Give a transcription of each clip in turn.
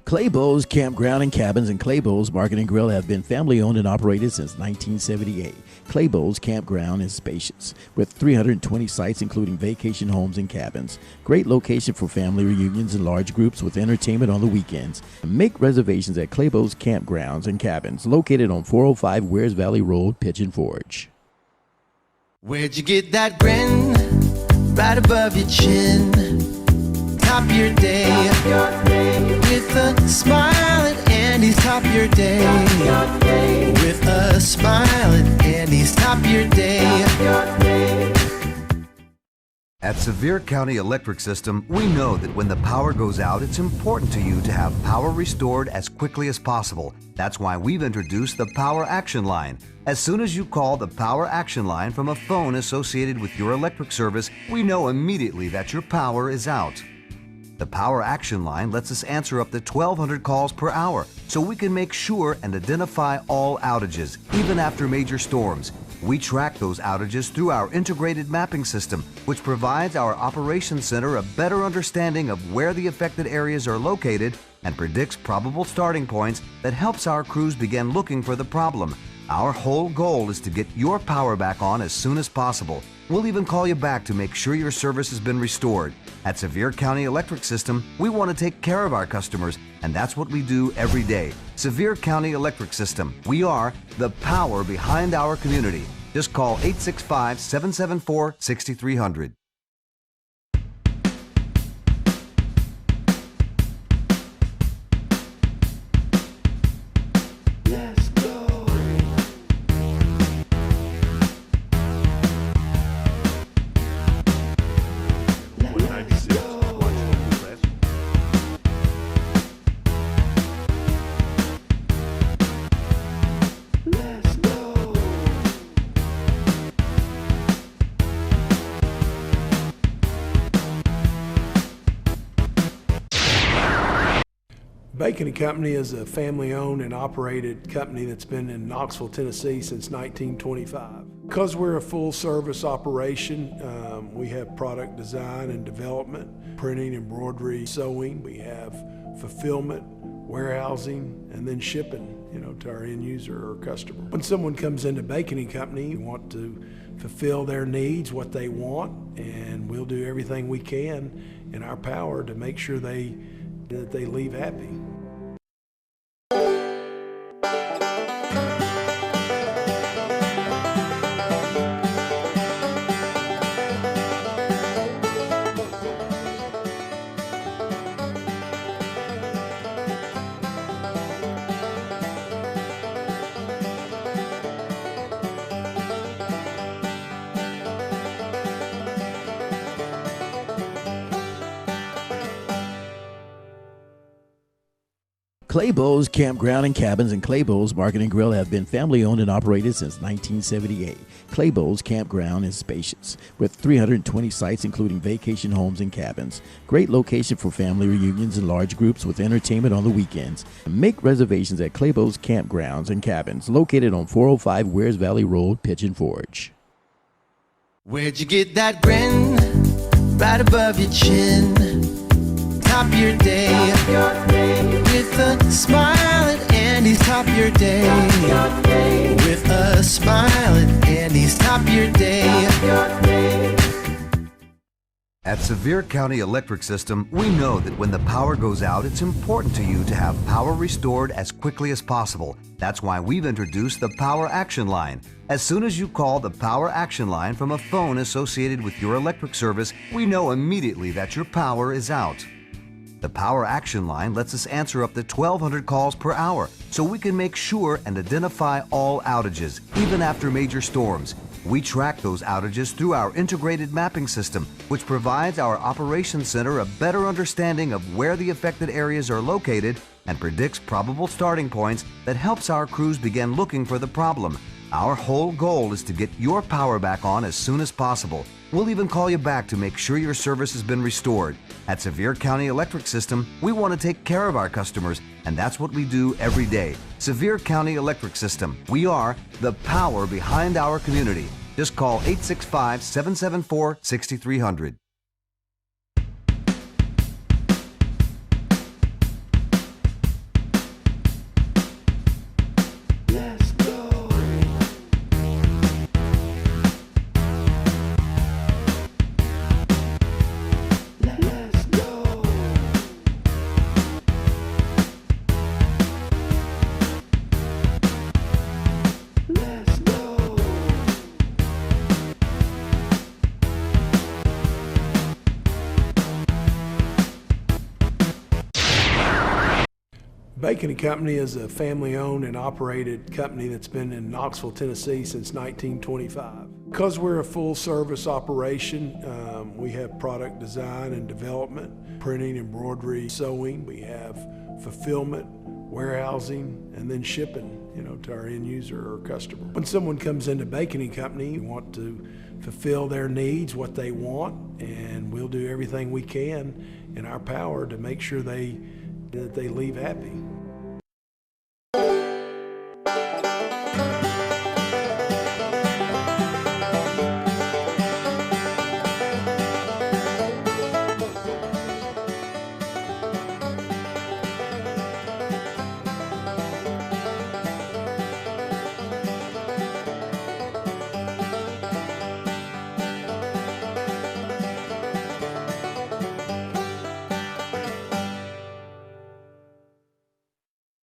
Clabough's Campground and Cabins and Clabough's Market and Grill have been family-owned and operated since 1978. Clabough's Campground is spacious, with 320 sites including vacation homes and cabins. Great location for family reunions and large groups with entertainment on the weekends. Make reservations at Clabough's Campgrounds and Cabins, located on 405 Wears Valley Road, Pigeon Forge. Where'd you get that grin? Right above your chin. Top your day with a smile at Andy's. Top your day with a smile at Andy's. Top your day. At Sevier County Electric System, we know that when the power goes out, it's important to you to have power restored as quickly as possible. That's why we've introduced the Power Action Line. As soon as you call the Power Action Line from a phone associated with your electric service, we know immediately that your power is out. The Power Action Line lets us answer up to 1,200 calls per hour, so we can make sure and identify all outages, even after major storms. We track those outages through our integrated mapping system, which provides our operations center a better understanding of where the affected areas are located and predicts probable starting points that helps our crews begin looking for the problem. Our whole goal is to get your power back on as soon as possible. We'll even call you back to make sure your service has been restored. At Sevier County Electric System, we want to take care of our customers, and that's what we do every day. Sevier County Electric System, we are the power behind our community. Just call 865-774-6300. Bacon & Company is a family-owned and operated company that's been in Knoxville, Tennessee since 1925. Because we're a full-service operation, we have product design and development, printing, embroidery, sewing. We have fulfillment, warehousing, and then shipping, to our end user or customer. When someone comes into Bacon & Company, we want to fulfill their needs, what they want, and we'll do everything we can in our power to make sure that they leave happy. Clabough's Campground and Cabins and Clabough's Market and Grill have been family-owned and operated since 1978. Clabough's Campground is spacious, with 320 sites including vacation homes and cabins. Great location for family reunions and large groups with entertainment on the weekends. Make reservations at Clabough's Campgrounds and Cabins, located on 405 Wears Valley Road, Pigeon Forge. Where'd you get that grin? Right above your chin. Top your day with a smile at Andy's. Top your day with a smile at Andy's. Top your day. At Sevier County Electric System, we know that when the power goes out, it's important to you to have power restored as quickly as possible. That's why we've introduced the Power Action Line. As soon as you call the Power Action Line from a phone associated with your electric service, we know immediately that your power is out. The Power Action Line lets us answer up to 1,200 calls per hour, so we can make sure and identify all outages, even after major storms. We track those outages through our integrated mapping system, which provides our operations center a better understanding of where the affected areas are located and predicts probable starting points that helps our crews begin looking for the problem. Our whole goal is to get your power back on as soon as possible. We'll even call you back to make sure your service has been restored. At Sevier County Electric System, we want to take care of our customers, and that's what we do every day. Sevier County Electric System, we are the power behind our community. Just call 865-774-6300. Let's go. Let's go. Let's go. Bacon & Company is a family-owned and operated company that's been in Knoxville, Tennessee since 1925. Because we're a full-service operation, we have product design and development, printing, embroidery, sewing. We have fulfillment, warehousing, and then shipping, to our end user or customer. When someone comes into Bacon & Company, we want to fulfill their needs, what they want, and we'll do everything we can in our power to make sure that they leave happy.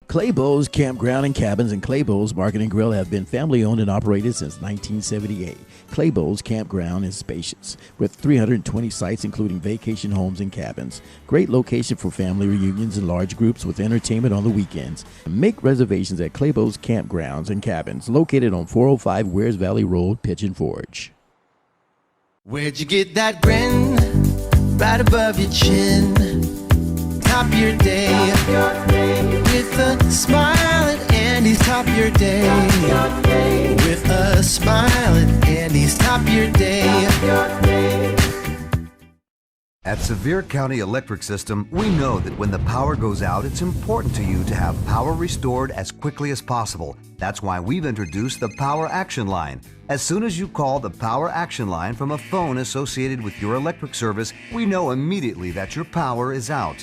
Clabough's Campground and Cabins and Clabough's Market and Grill have been family owned and operated since 1978. Clabough's Campground is spacious, with 320 sites including vacation homes and cabins. Great location for family reunions and large groups with entertainment on the weekends. Make reservations at Clabough's Campgrounds and Cabins, located on 405 Wears Valley Road, Pigeon Forge. Where'd you get that grin? Right above your chin. Top your day with a smile at Andy's. Top your day with a smile at Andy's. Top your day. At Sevier County Electric System, we know that when the power goes out, it's important to you to have power restored as quickly as possible. That's why we've introduced the Power Action Line. As soon as you call the Power Action Line from a phone associated with your electric service, we know immediately that your power is out.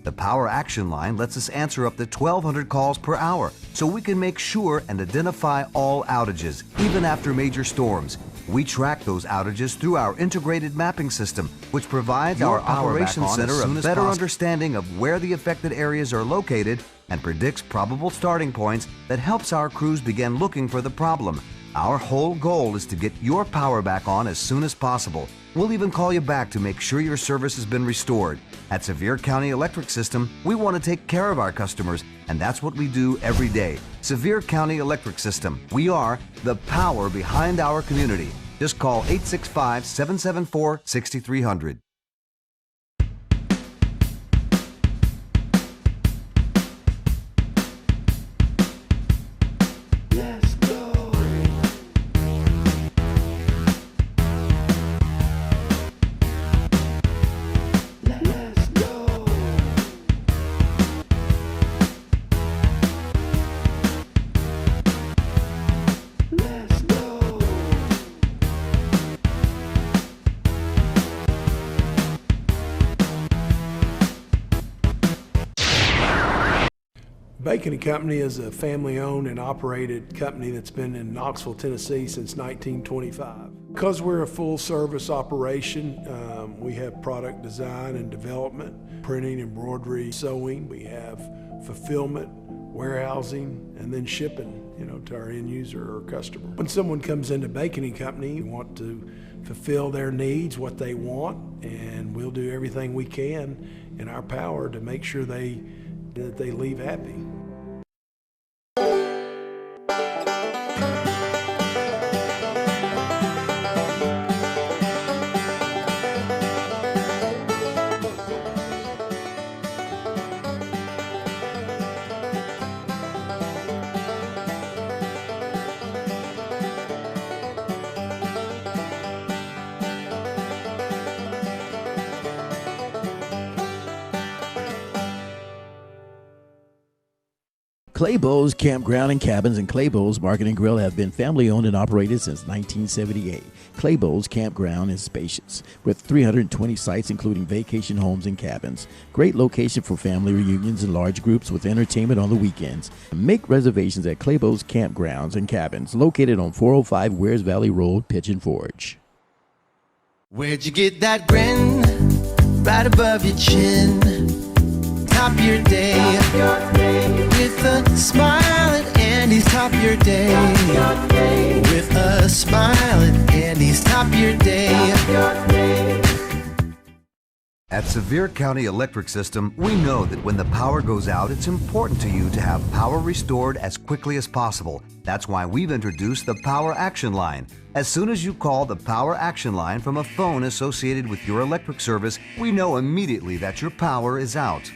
The Power Action Line lets us answer up to 1,200 calls per hour, so we can make sure and identify all outages, even after major storms. We track those outages through our integrated mapping system, which provides our operations center a better understanding of where the affected areas are located and predicts probable starting points that helps our crews begin looking for the problem. Our whole goal is to get your power back on as soon as possible. We'll even call you back to make sure your service has been restored. At Sevier County Electric System, we want to take care of our customers, and that's what we do every day. Sevier County Electric System. We are the power behind our community. Just call 865-774-6300. Let's go. Let's go. Let's go. Bacon & Company is a family-owned and operated company that's been in Knoxville, Tennessee since 1925. Because we're a full-service operation, we have product design and development, printing, embroidery, sewing. We have fulfillment, warehousing, and then shipping, to our end user or customer. When someone comes into Bacon & Company, we want to fulfill their needs, what they want, and we'll do everything we can in our power to make sure that they leave happy. Clabough's Campground and Cabins and Clabough's Market and Grill have been family owned and operated since 1978. Clabough's Campground is spacious, with 320 sites including vacation homes and cabins. Great location for family reunions and large groups with entertainment on the weekends. Make reservations at Clabough's Campgrounds and Cabins, located on 405 Wears Valley Road, Pigeon Forge. Where'd you get that grin? Right above your chin. Top your day with a smile at Andy's. Top your day with a smile at Andy's. Top your day. At Sevier County Electric System, we know that when the power goes out, it's important to you to have power restored as quickly as possible. That's why we've introduced the Power Action Line. As soon as you call the Power Action Line from a phone associated with your electric service, we know immediately that your power is out.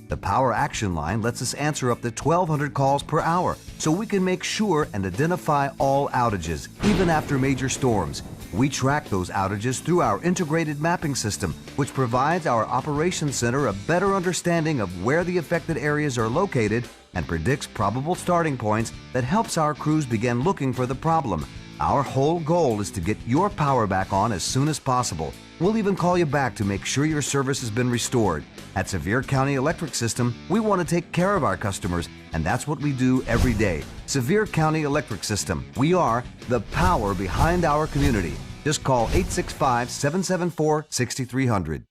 The Power Action Line lets us answer up to 1,200 calls per hour, so we can make sure and identify all outages, even after major storms. We track those outages through our integrated mapping system, which provides our operations center a better understanding of where the affected areas are located and predicts probable starting points that helps our crews begin looking for the problem. Our whole goal is to get your power back on as soon as possible. We'll even call you back to make sure your service has been restored. At Sevier County Electric System, we want to take care of our customers, and that's what we do every day. Sevier County Electric System. We are the power behind our community. Just call 865-774-6300.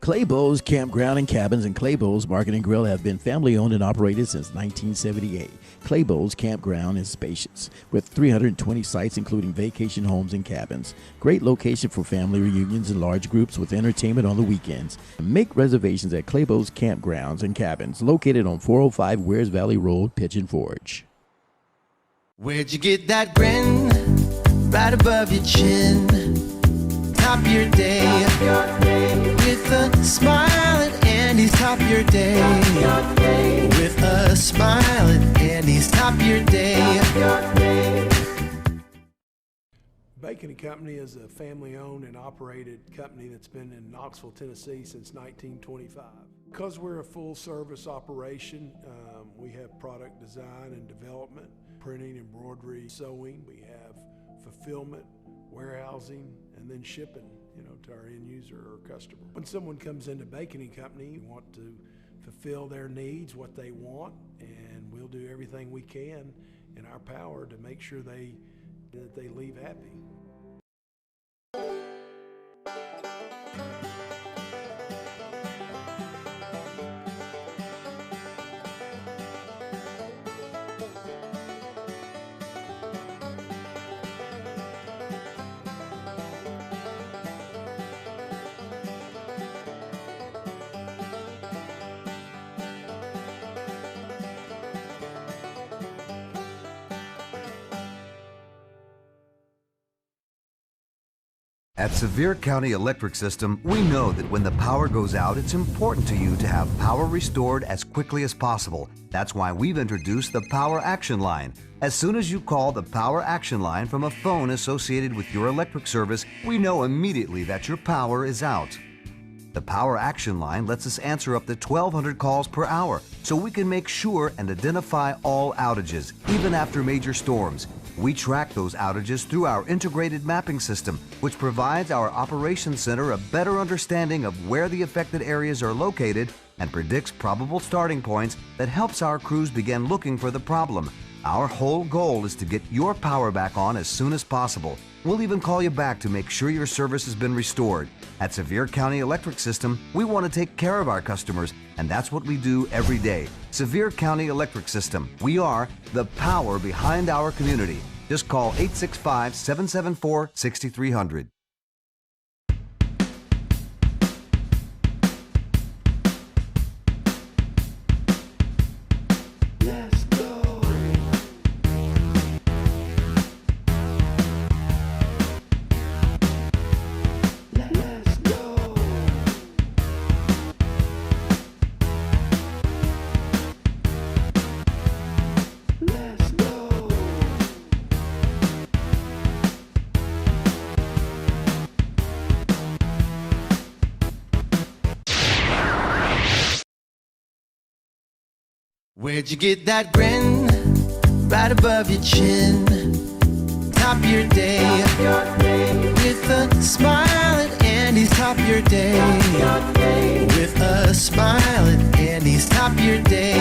Clabough's Campground and Cabins and Clabough's Market and Grill have been family owned and operated since 1978. Clabough's Campground is spacious, with 320 sites including vacation homes and cabins. Great location for family reunions and large groups with entertainment on the weekends. Make reservations at Clabough's Campgrounds and Cabins, located on 405 Wears Valley Road, Pigeon Forge. Where'd you get that grin? Right above your chin. Top your day with a smile at Andy's. Top your day with a smile at Andy's. Top your day. Bacon & Company is a family-owned and operated company that's been in Knoxville, Tennessee since 1925. Because we're a full-service operation, we have product design and development, printing, embroidery, sewing. We have fulfillment, warehousing, and then shipping, to our end user or customer. When someone comes into Bacon & Company, we want to fulfill their needs, what they want, and we'll do everything we can in our power to make sure that they leave happy. At Sevier County Electric System, we know that when the power goes out, it's important to you to have power restored as quickly as possible. That's why we've introduced the Power Action Line. As soon as you call the Power Action Line from a phone associated with your electric service, we know immediately that your power is out. The Power Action Line lets us answer up to 1,200 calls per hour, so we can make sure and identify all outages, even after major storms. We track those outages through our integrated mapping system, which provides our operations center a better understanding of where the affected areas are located and predicts probable starting points that helps our crews begin looking for the problem. Our whole goal is to get your power back on as soon as possible. We'll even call you back to make sure your service has been restored. At Sevier County Electric System, we want to take care of our customers, and that's what we do every day. Sevier County Electric System. We are the power behind our community. Just call 865-774-6300. Where'd you get that grin? Right above your chin. Top your day. With a smile at Andy's top your day. With a smile at Andy's top your day.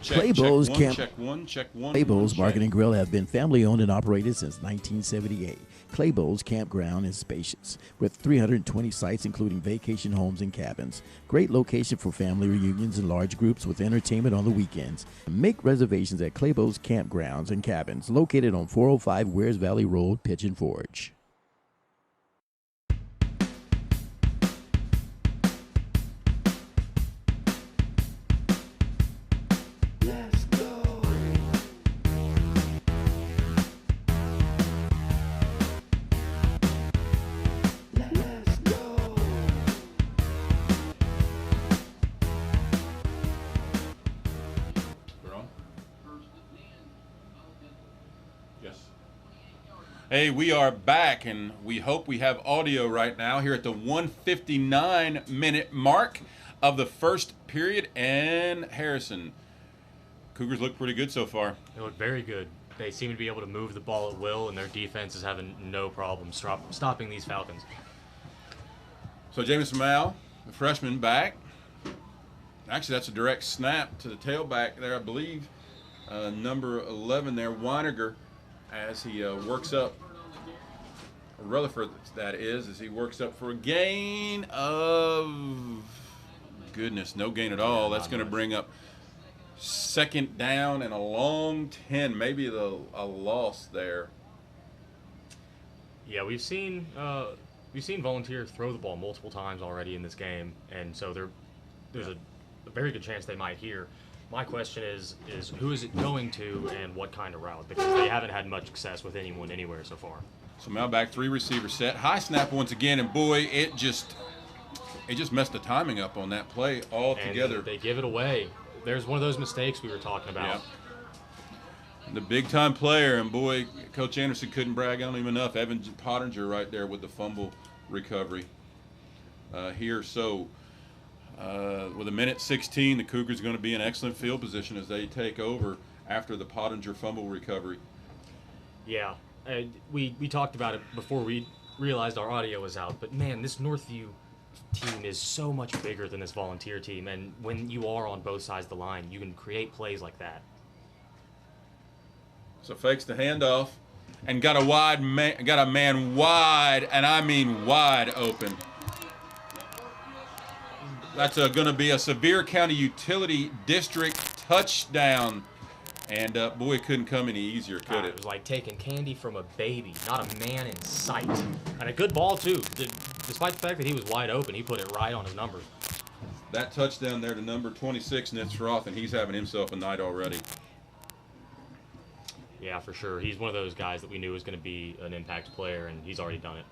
Clabough's Check one. Clabough's Market and Grill have been family-owned and operated since 1978. Clabough's Campground is spacious, with 320 sites including vacation homes and cabins. Great location for family reunions and large groups with entertainment on the weekends. Make reservations at Clabough's Campgrounds and Cabins, located on 405 Wears Valley Road, Pigeon Forge. Hey, we are back, and we hope we have audio right now here at the 159-minute mark of the first period. And Harrison, Cougars look pretty good so far. They look very good. They seem to be able to move the ball at will, and their defense is having no problem stopping these Falcons. So Jameson Mao, the freshman, back. Actually, that's a direct snap to the tailback there, I believe. Number 11 there, Weiniger, as he works up, Rutherford that is, as he works up for a gain of, no gain at all. That's going to bring up second down and a long 10, maybe a loss there. Yeah, we've seen Volunteer throw the ball multiple times already in this game, and so there's a very good chance they might hear. My question is who is it going to and what kind of route? Because they haven't had much success with anyone anywhere so far. So Mal back, 3 receiver set. High snap once again, and boy, it just messed the timing up on that play altogether. And they give it away. There's one of those mistakes we were talking about. Yeah. The big-time player, and boy, Coach Anderson couldn't brag on him enough. Evan Pottinger right there with the fumble recovery here. So with a minute 16, the Cougars are going to be in excellent field position as they take over after the Pottinger fumble recovery. Yeah, we talked about it before we realized our audio was out, but man, this Northview team is so much bigger than this Volunteer team, and when you are on both sides of the line, you can create plays like that. So fakes the handoff and got a man wide, and I mean wide open. That's going to be a Sevier County Utility District touchdown. And boy, it couldn't come any easier, could it? It was like taking candy from a baby, not a man in sight. And a good ball, too. Despite the fact that he was wide open, he put it right on his number. That touchdown there to number 26, Nitzroth, and he's having himself a night already. Yeah, for sure. He's one of those guys that we knew was going to be an impact player, and he's already done it.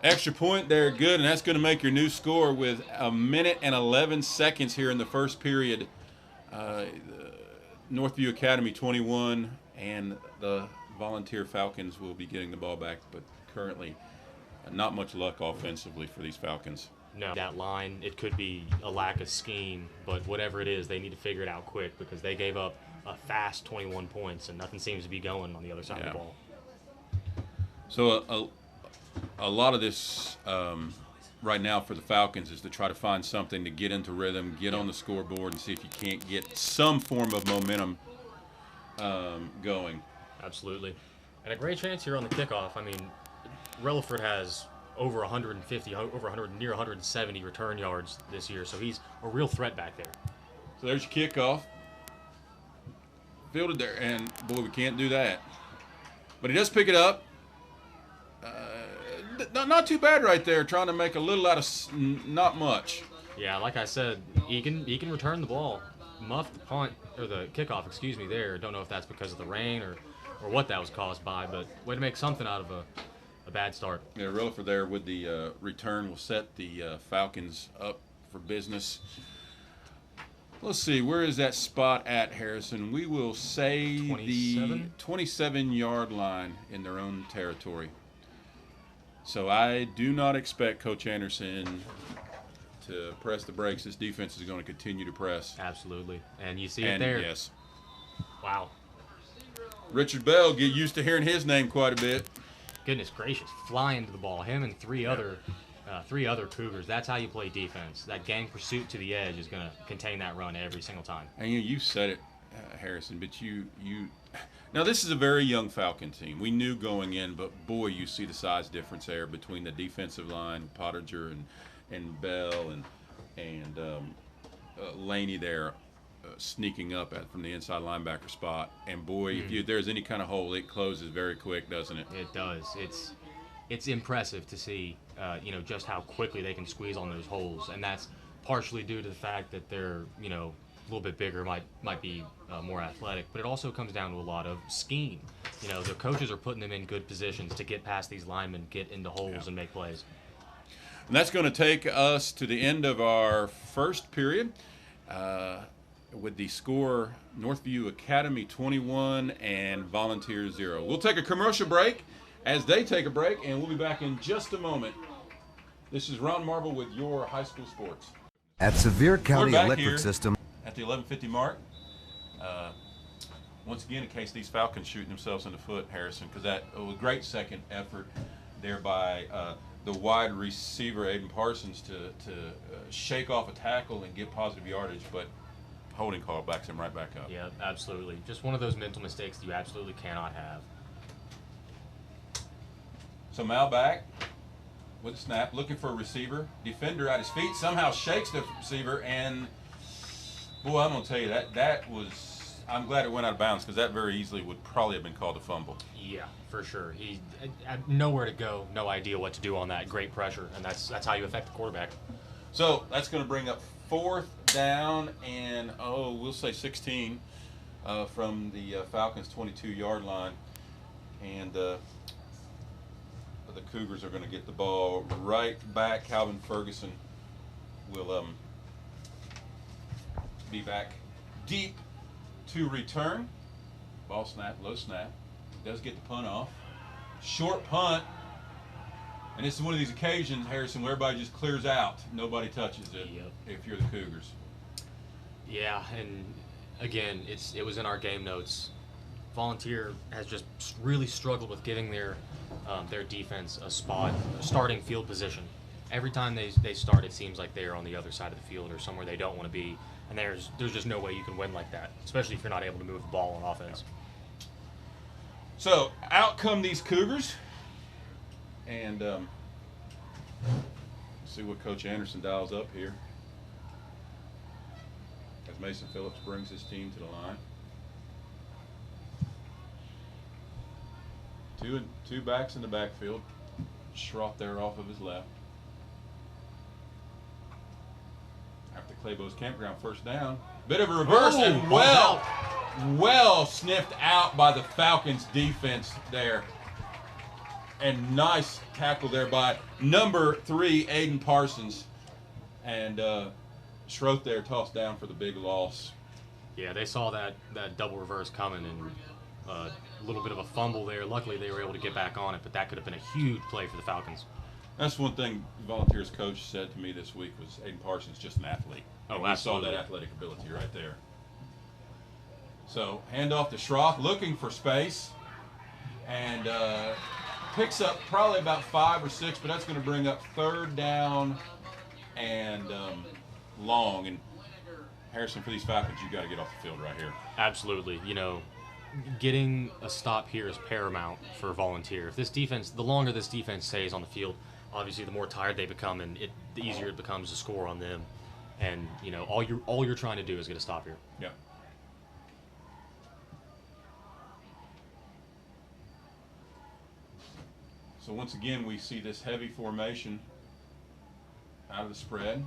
Extra point there, good, and that's going to make your new score with a minute and 11 seconds here in the first period. Northview Academy 21, and the Volunteer Falcons will be getting the ball back, but currently not much luck offensively for these Falcons. No, that line, it could be a lack of scheme, but whatever it is, they need to figure it out quick because they gave up a fast 21 points, and nothing seems to be going on the other side of the ball. So a lot of this right now for the Falcons is to try to find something to get into rhythm, get on the scoreboard, and see if you can't get some form of momentum going. Absolutely. And a great chance here on the kickoff. I mean, Relaford has over 150, near 170 return yards this year, so he's a real threat back there. So there's your kickoff. Fielded there, and boy, we can't do that. But he does pick it up. Not too bad right there, trying to make a little out of not much. Yeah, like I said, he can return the ball. Muffed the punt, or the kickoff, excuse me, there. Don't know if that's because of the rain or what that was caused by, but way to make something out of a bad start. Yeah, Relaford there with the return will set the Falcons up for business. Let's see, where is that spot at, Harrison? We will say 27? the 27-yard line in their own territory. So I do not expect Coach Anderson to press the brakes. This defense is going to continue to press. Absolutely. And you see it there. Yes. Wow. Richard Bell, get used to hearing his name quite a bit. Goodness gracious, flying to the ball. Him and three other Cougars. That's how you play defense. That gang pursuit to the edge is going to contain that run every single time. And you said it, Harrison, but you now this is a very young Falcon team. We knew going in, but boy, you see the size difference there between the defensive line, Pottinger and Bell and Laney there sneaking up from the inside linebacker spot. And boy, if there's any kind of hole, it closes very quick, doesn't it? It does. It's impressive to see, just how quickly they can squeeze on those holes, and that's partially due to the fact that they're, a little bit bigger, might be more athletic, but it also comes down to a lot of scheme. The coaches are putting them in good positions to get past these linemen, get into holes, and make plays. And that's going to take us to the end of our first period with the score Northview Academy 21 and Volunteer 0. We'll take a commercial break as they take a break, and we'll be back in just a moment. This is Ron Marble with your high school sports. At Sevier County We're back Electric here System. At the 11:50 mark. Once again, in case these Falcons shooting themselves in the foot, Harrison, because that was a great second effort there by the wide receiver, Aiden Parsons, to shake off a tackle and get positive yardage, but holding call backs him right back up. Yeah, absolutely. Just one of those mental mistakes that you absolutely cannot have. So Mal back with a snap, looking for a receiver. Defender at his feet, somehow shakes the receiver, and boy, I'm going to tell you, that was, I'm glad it went out of bounds because that very easily would probably have been called a fumble. Yeah, for sure. He had nowhere to go, no idea what to do on that. Great pressure, and that's how you affect the quarterback. So that's going to bring up 4th down and, we'll say 16 from the Falcons' 22-yard line. And the Cougars are going to get the ball right back. Calvin Ferguson will be back deep to return. Ball snap, low snap. Does get the punt off. Short punt. And this is one of these occasions, Harrison, where everybody just clears out. Nobody touches it. Yep. If you're the Cougars. Yeah, and again, it was in our game notes. Volunteer has just really struggled with giving their defense a starting field position. Every time they start, it seems like they're on the other side of the field or somewhere they don't want to be. And there's just no way you can win like that, especially if you're not able to move the ball on offense. So out come these Cougars, and see what Coach Anderson dials up here as Mason Phillips brings his team to the line. Two backs in the backfield. Schroth there off of his left. After Clabough's Campground first down. Bit of a reverse and well sniffed out by the Falcons defense there. And nice tackle there by number 3, Aiden Parsons. And Schroth there tossed down for the big loss. Yeah, they saw that double reverse coming and a little bit of a fumble there. Luckily, they were able to get back on it, but that could have been a huge play for the Falcons. That's one thing Volunteers coach said to me this week was Aiden Parsons just an athlete. Oh, and absolutely. We saw that athletic ability right there. So handoff to Schroth, looking for space, and picks up probably about 5 or 6, but that's going to bring up 3rd down and long. And Harrison, for these Falcons, you got to get off the field right here. Absolutely. You know, getting a stop here is paramount for Volunteer. If this defense, the longer this defense stays on the field, obviously the more tired they become, and the easier it becomes to score on them. And you know, all you're trying to do is get a stop here. Yeah. So once again, we see this heavy formation out of the spread.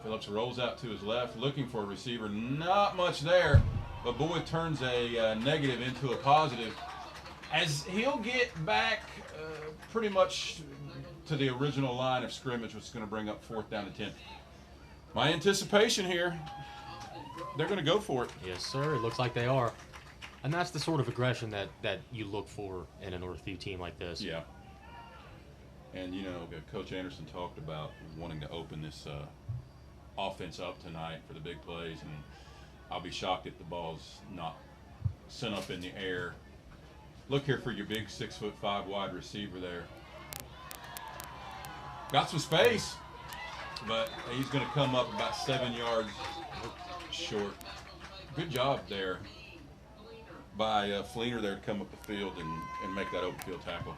Phillips rolls out to his left, looking for a receiver. Not much there, but Boyd turns a negative into a positive, as he'll get back pretty much to the original line of scrimmage, which is going to bring up 4th down to 10. My anticipation here, they're going to go for it. Yes, sir. It looks like they are. And that's the sort of aggression that you look for in a Northview team like this. Yeah. And, you know, Coach Anderson talked about wanting to open this offense up tonight for the big plays, and I'll be shocked if the ball's not sent up in the air. Look here for your big 6'5" wide receiver there. Got some space, but he's going to come up about 7 yards short. Good job there by Fleener there to come up the field and make that open field tackle.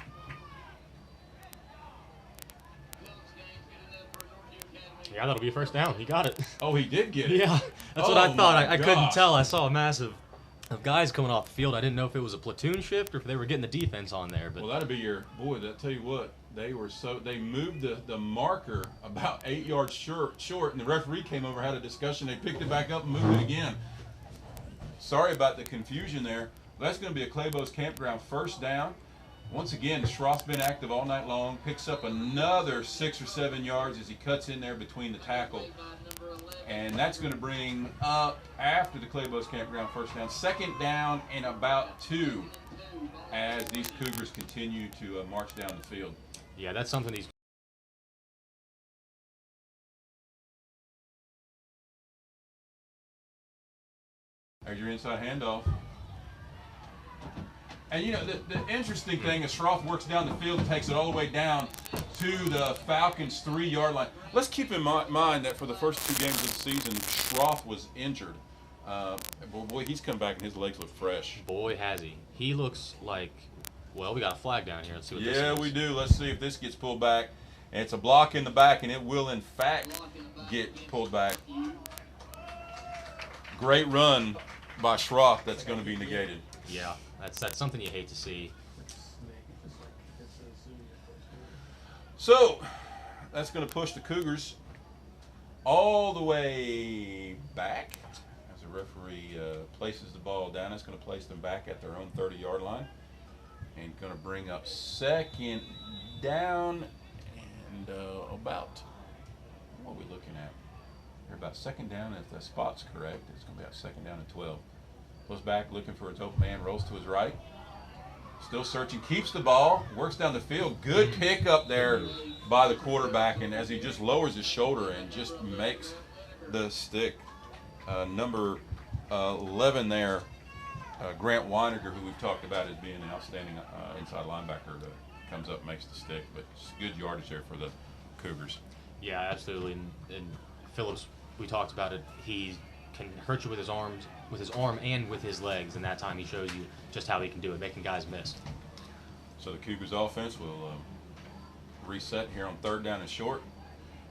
Yeah, that'll be a 1st down. He got it. Oh, he did get it. Yeah, that's what I thought. I couldn't gosh. tell. I saw a massive of guys coming off the field. I didn't know if it was a platoon shift or if they were getting the defense on there. But Well, that'd be your boy. I'll tell you what, they moved the marker about 8 yards short, and the referee came over, had a discussion. They picked it back up and moved it again. Sorry about the confusion there. That's going to be a Clabough's Campground 1st down. Once again, Schroth's been active all night long. Picks up another 6 or 7 yards as he cuts in there between the tackle. And that's going to bring up, after the Clabough's Campground 1st down, 2nd down and about 2 as these Cougars continue to march down the field. yeah, that's something these There's your inside handoff. And, you know, the interesting thing is Schroth works down the field and takes it all the way down to the Falcons' 3-yard line. Let's keep in mind that for the first 2 games of the season, Schroth was injured. Boy, he's come back and his legs look fresh. boy has he. He looks like, well, we got a flag down here. Let's see what this is. Yeah, we do. Let's see if this gets pulled back. And it's a block in the back, and it will, in fact, get pulled back. Great run by Schroth that's going to be negated. Yeah, that's something you hate to see. So that's going to push the Cougars all the way back as the referee places the ball down. It's going to place them back at their own 30-yard line and going to bring up 2nd down and about, what are we looking at? They're about 2nd down. If the spot's correct, it's going to be about 2nd down and 12. goes back looking for his open man, rolls to his right. Still searching, keeps the ball, works down the field. Good pick up there by the quarterback, and as he just lowers his shoulder and just makes the stick. Number 11 there, Grant Weiniger, who we've talked about as being an outstanding inside linebacker, comes up and makes the stick. But it's good yardage there for the Cougars. Yeah, absolutely. And Phillips, we talked about it. He can hurt you with his arm and with his legs, and that time he shows you just how he can do it, making guys miss. So the Cougars offense will reset here on 3rd down and short.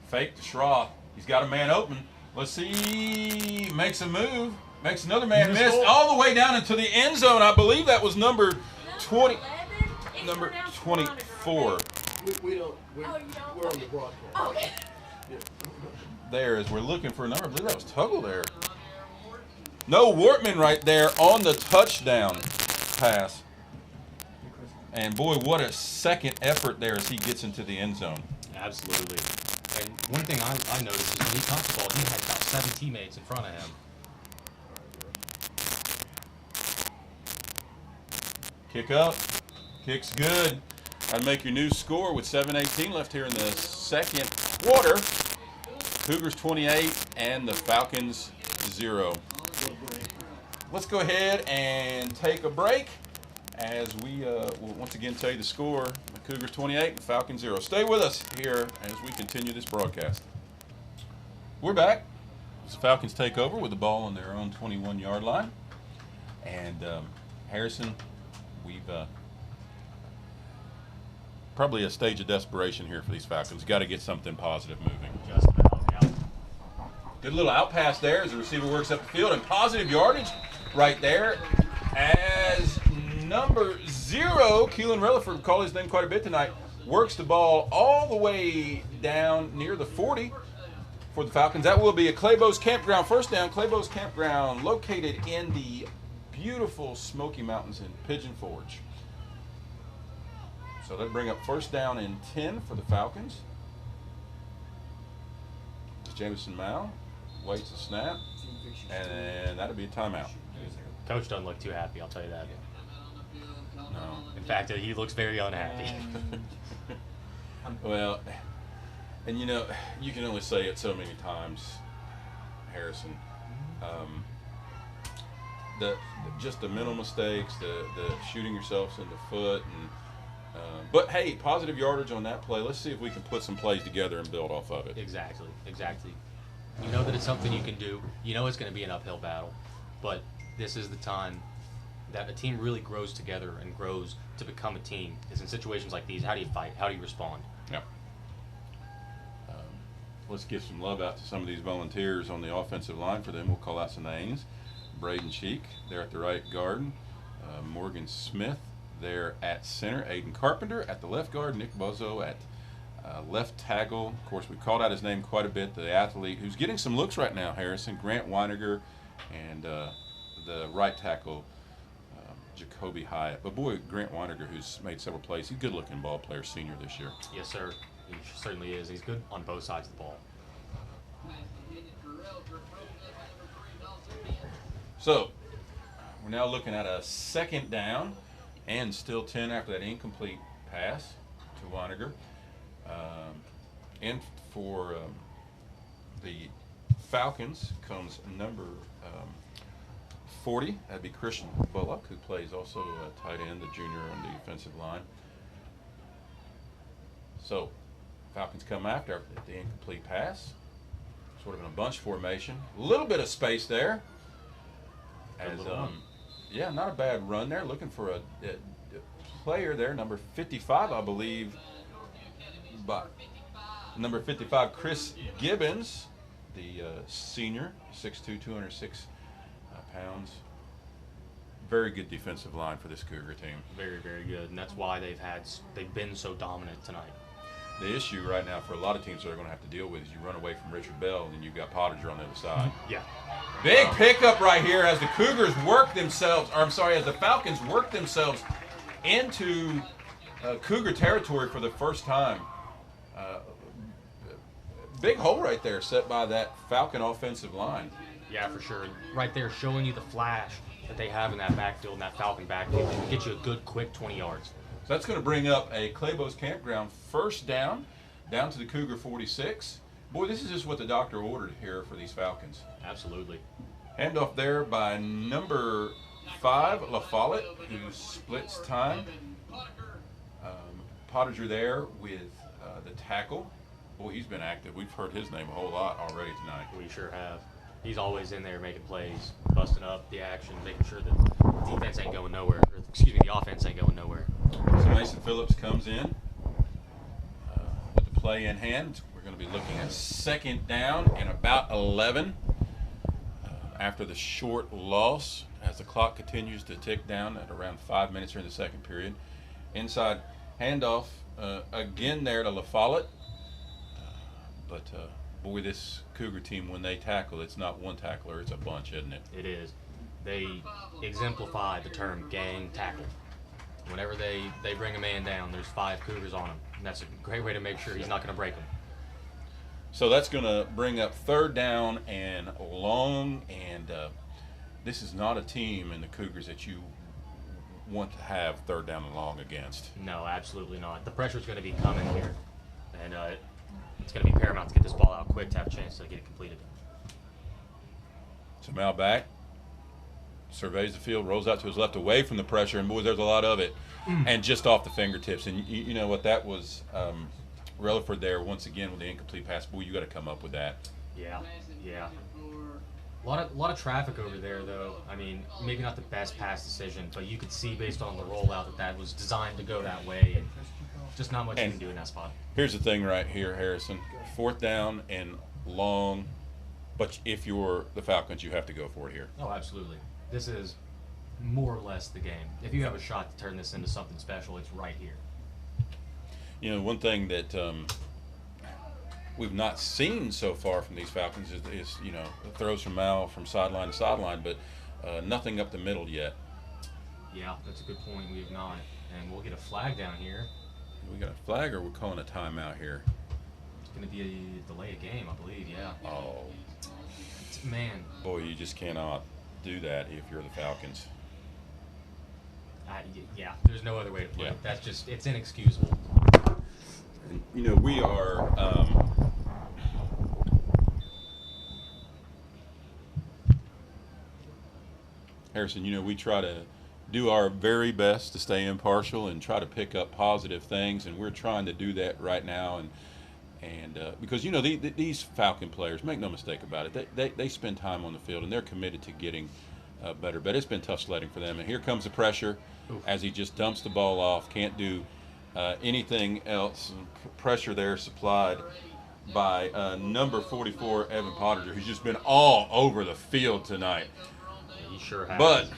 Fake to Schroth. He's got a man open. Let's see. Makes a move. Makes another man miss all the way down into the end zone. I believe that was number 20. Number 24. We're on the broadcast. Okay. There, as we're looking for a number. I believe that was Tuggle there. No, Wortman right there on the touchdown pass. And boy, what a second effort there as he gets into the end zone. Absolutely. And one thing I noticed is when he caught the ball, he had about 7 teammates in front of him. Kick up. Kick's good. I'd make your new score with 7:18 left here in the second quarter. Cougars 28 and the Falcons 0. Let's go ahead and take a break as we will once again tell you the score. The Cougars 28 and Falcons 0. Stay with us here as we continue this broadcast. We're back. The Falcons take over with the ball on their own 21-yard line. And Harrison, we've probably a stage of desperation here for these Falcons. Got to get something positive moving. Just about, yeah. Good little out pass there as the receiver works up the field, and positive yardage right there as number 0, Keelan Relaford, we've called his name quite a bit tonight, works the ball all the way down near the 40 for the Falcons. That will be a Clabough's Campground first down. Clabough's Campground located in the beautiful Smoky Mountains in Pigeon Forge. So that'll bring up first down and 10 for the Falcons. Jamison Mao waits a snap, and that'll be a timeout. Coach doesn't look too happy, I'll tell you that. No. In fact, he looks very unhappy. Well, and you know, you can only say it so many times, Harrison. Just the mental mistakes, the shooting yourselves in the foot, and but hey, positive yardage on that play. Let's see if we can put some plays together and build off of it. Exactly. You know that it's something you can do. You know it's going to be an uphill battle, but this is the time that a team really grows together and grows to become a team. Is in situations like these, how do you fight? How do you respond? Yeah. Let's give some love out to some of these volunteers on the offensive line for them. We'll call out some names. Braden Cheek there at the right guard. Morgan Smith there at center. Aiden Carpenter at the left guard. Nick Buzzo at left tackle. Of course, we called out his name quite a bit. The athlete who's getting some looks right now, Harrison. Grant Weiniger and the right tackle, Jacoby Hyatt. But boy, Grant Weiniger, who's made several plays. He's a good-looking ball player, senior this year. Yes, sir. He certainly is. He's good on both sides of the ball. So, we're now looking at a second down and still 10 after that incomplete pass to Weiniger. And for the Falcons comes number 40. That'd be Christian Bullock, who plays also tight end, the junior on the defensive line. So, Falcons come after the incomplete pass. Sort of in a bunch formation. A little bit of space there. As yeah, not a bad run there. Looking for a player there, number 55, I believe. But number 55, Chris Gibbons, the senior, 6'2", 206 pounds. Very good defensive line for this Cougar team. Very, very good, and that's why they've been so dominant tonight. The issue right now for a lot of teams that are going to have to deal with is you run away from Richard Bell, and you've got Pottinger on the other side. Yeah. Big pickup right here as the Cougars work themselves, or I'm sorry, as the Falcons work themselves into Cougar territory for the first time. Big hole right there set by that Falcon offensive line. Yeah, for sure. Right there showing you the flash that they have in that backfield, in that Falcon backfield, can get you a good, quick 20 yards. So that's going to bring up a Clabough's Campground first down to the Cougar 46. Boy, this is just what the doctor ordered here for these Falcons. Absolutely. Handoff there by number 5, La Follette, who splits time. Pottinger there with the tackle. Boy, he's been active. We've heard his name a whole lot already tonight. We sure have. He's always in there making plays, busting up the action, making sure that the defense ain't going nowhere. Or, excuse me, the offense ain't going nowhere. So Mason Phillips comes in with the play in hand. We're going to be looking at second down and about 11 after the short loss as the clock continues to tick down at around 5 minutes here in the second period. Inside handoff again there to La Follette. But boy, this Cougar team, when they tackle, it's not one tackler, it's a bunch, isn't it? It is. They exemplify the term gang tackle. Whenever they bring a man down, there's 5 Cougars on him. And that's a great way to make sure he's not going to break them. So that's going to bring up third down and long. And this is not a team in the Cougars that you want to have third down and long against. No, absolutely not. The pressure's going to be coming here. And it's going to be paramount to get this ball out quick to have a chance to get it completed. So Mal back, surveys the field, rolls out to his left away from the pressure, and boy, there's a lot of it. And just off the fingertips. And you know what, that was Relaford there once again with the incomplete pass. Boy, you got to come up with that. Yeah. A lot of traffic over there, though. I mean, maybe not the best pass decision, but you could see based on the rollout that was designed to go that way, and just not much you can do in that spot. Here's the thing right here, Harrison. Fourth down and long, but if you're the Falcons, you have to go for it here. Oh, absolutely. This is more or less the game. If you have a shot to turn this into something special, it's right here. You know, one thing that we've not seen so far from these Falcons is you know, throws from Mal from sideline to sideline, but nothing up the middle yet. Yeah, that's a good point. We have not. And we'll get a flag down here. We got a flag, or we're calling a timeout here? It's going to be a delay of game, I believe, yeah. Oh. Man. Boy, you just cannot do that if you're the Falcons. Yeah, there's no other way to play it. That's just, it's inexcusable. You know, we are Harrison, you know, we try to do our very best to stay impartial and try to pick up positive things, and we're trying to do that right now. And because, you know, these Falcon players, make no mistake about it, they spend time on the field, and they're committed to getting better. But it's been tough sledding for them. And here comes the pressure as he just dumps the ball off. Can't do anything else. Pressure there supplied by number 44, Evan Pottinger, who's just been all over the field tonight. He sure has. But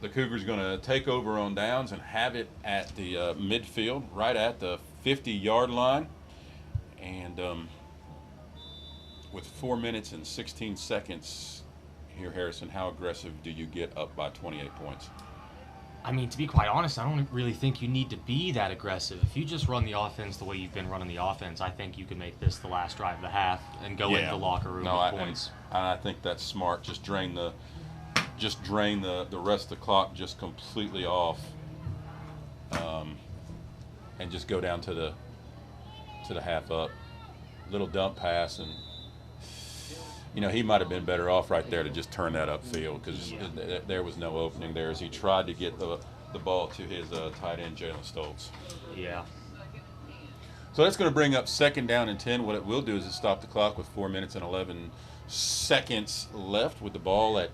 the Cougars going to take over on downs and have it at the midfield, right at the 50-yard line. And with 4 minutes and 16 seconds here, Harrison, how aggressive do you get up by 28 points? I mean, to be quite honest, I don't really think you need to be that aggressive. If you just run the offense the way you've been running the offense, I think you can make this the last drive of the half and go into the locker room with points. I think that's smart. Just drain the rest of the clock just completely off, and just go down to the half up. Little dump pass, and you know, he might have been better off right there to just turn that upfield, because there was no opening there as he tried to get the ball to his tight end, Jalen Stoltz. Yeah. So that's going to bring up second down and 10. What it will do is it stop the clock with 4 minutes and 11 seconds left with the ball at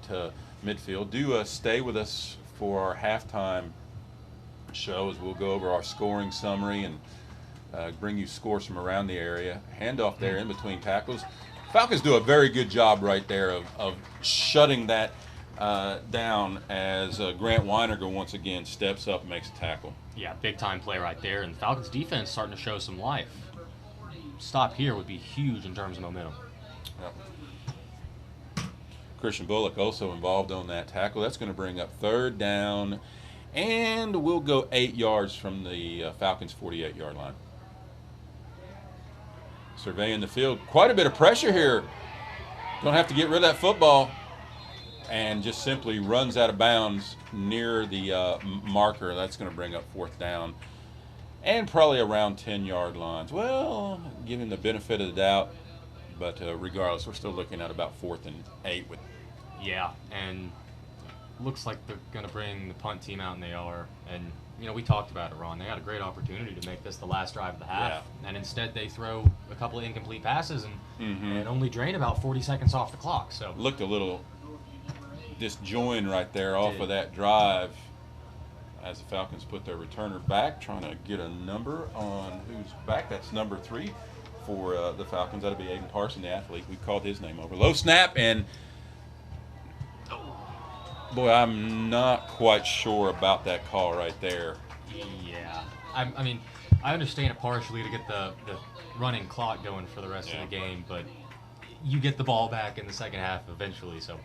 midfield. Do stay with us for our halftime show as we'll go over our scoring summary and bring you scores from around the area. Handoff there in between tackles. Falcons do a very good job right there of shutting that down as Grant Weinerger once again steps up and makes a tackle. Yeah, big time play right there, and Falcons defense starting to show some life. Stop here would be huge in terms of momentum. Yep. Christian Bullock also involved on that tackle. That's going to bring up third down, and we'll go 8 yards from the Falcons' 48-yard line. Surveying the field, quite a bit of pressure here. Don't have to get rid of that football. and just simply runs out of bounds near the marker. That's going to bring up 4th down and probably around 10-yard lines. Well, give him the benefit of the doubt, but regardless, we're still looking at about 4th and 8 with. Yeah, and looks like they're going to bring the punt team out, and they are. And, you know, we talked about it, Ron. They had a great opportunity to make this the last drive of the half. Yeah. And instead they throw a couple of incomplete passes and only drain about 40 seconds off the clock. So looked a little disjoined right there off of that drive as the Falcons put their returner back, trying to get a number on who's back. That's number 3 for the Falcons. That'll be Aiden Parson, the athlete. We called his name over. Low snap, and boy, I'm not quite sure about that call right there. Yeah. I mean, I understand it partially to get the running clock going for the rest of the game, but you get the ball back in the second half eventually. So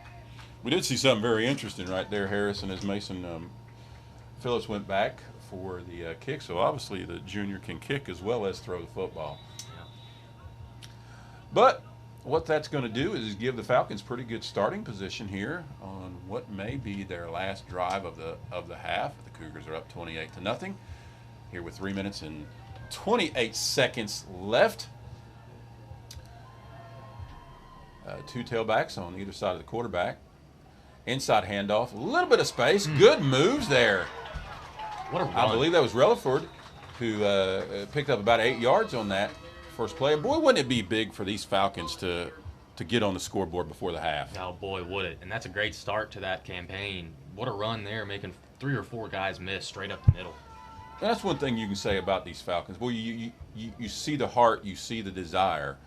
we did see something very interesting right there, Harrison, as Mason Phillips went back for the kick. So obviously the junior can kick as well as throw the football. Yeah. But what that's going to do is give the Falcons pretty good starting position here on what may be their last drive of the half. The Cougars are up 28-0 here with 3 minutes and 28 seconds left. 2 tailbacks on either side of the quarterback. Inside handoff, a little bit of space. Good moves there. What a run. I believe that was Relaford who picked up about 8 yards on that first play. Boy, wouldn't it be big for these Falcons to get on the scoreboard before the half. Oh, boy, would it. And that's a great start to that campaign. What a run there, making 3 or 4 guys miss straight up the middle. And that's one thing you can say about these Falcons. Boy, you see the heart, you see the desire.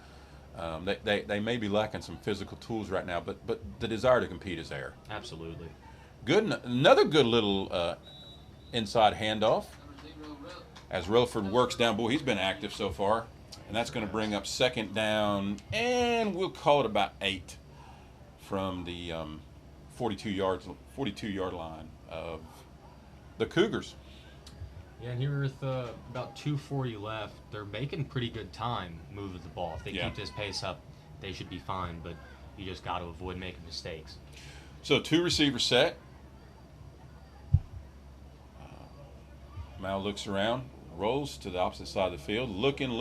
They may be lacking some physical tools right now, but the desire to compete is there. Absolutely. Good. Another good little inside handoff as Relaford works down. Boy, he's been active so far. And that's going to bring up 2nd down, and we'll call it about 8 from the 42-yard line of the Cougars. Yeah, and here with about 2:40 left, they're making pretty good time moving the ball. If they keep this pace up, they should be fine, but you just got to avoid making mistakes. So 2 receiver set. Mal looks around. Rolls to the opposite side of the field, looking,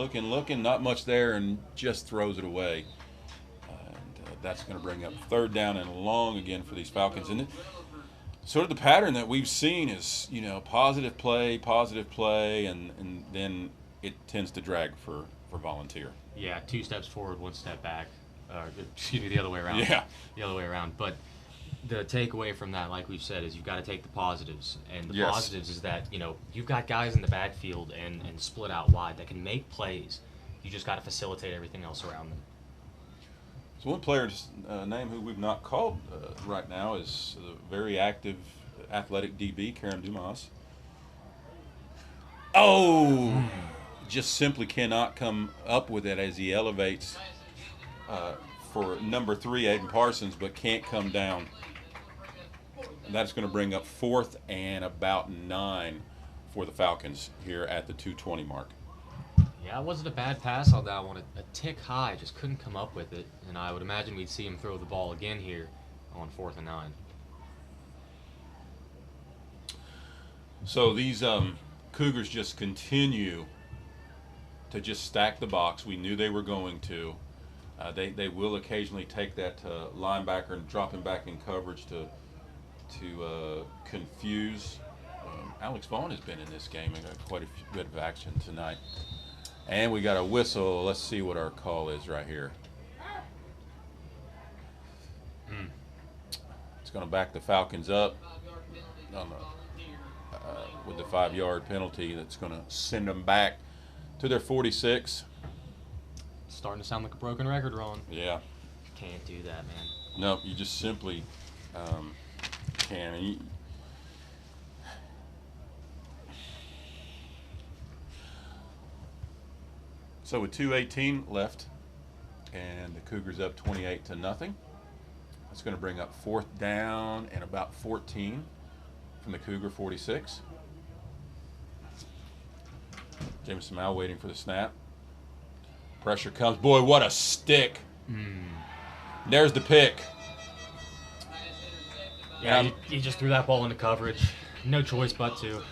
not much there, and just throws it away. And that's going to bring up 3rd down and long again for these Falcons. And sort of the pattern that we've seen is, you know, positive play, and then it tends to drag for Volunteer. Yeah, 2 steps forward, 1 step back. Excuse me, the other way around. Yeah. The other way around. But the takeaway from that, like we've said, is you've got to take the positives. And the positives is that, you know, you've got guys in the backfield and split out wide that can make plays. You just got to facilitate everything else around them. So one player's name who we've not called right now is the very active athletic DB, Karen Dumas. Oh! Just simply cannot come up with it as he elevates for number 3, Aiden Parsons, but can't come down. And that's going to bring up 4th and about 9 for the Falcons here at the 2:20 mark. Yeah, it wasn't a bad pass on that one. A tick high, just couldn't come up with it. And I would imagine we'd see him throw the ball again here on 4th and 9. So these Cougars just continue to just stack the box. We knew they were going to. They will occasionally take that linebacker and drop him back in coverage to confuse. Alex Vaughn has been in this game and got quite a bit of action tonight. And we got a whistle. Let's see what our call is right here. It's going to back the Falcons up on with the 5-yard penalty. That's going to send them back to their 46. Starting to sound like a broken record, Ron. Yeah. Can't do that, man. No, you just simply can't. So with 2:18 left, and the Cougars up 28-0. That's going to bring up 4th down and about 14 from the Cougar 46. Jameson Mao waiting for the snap. Pressure comes. Boy, what a stick. There's the pick. Yeah, he just threw that ball into coverage. No choice but to.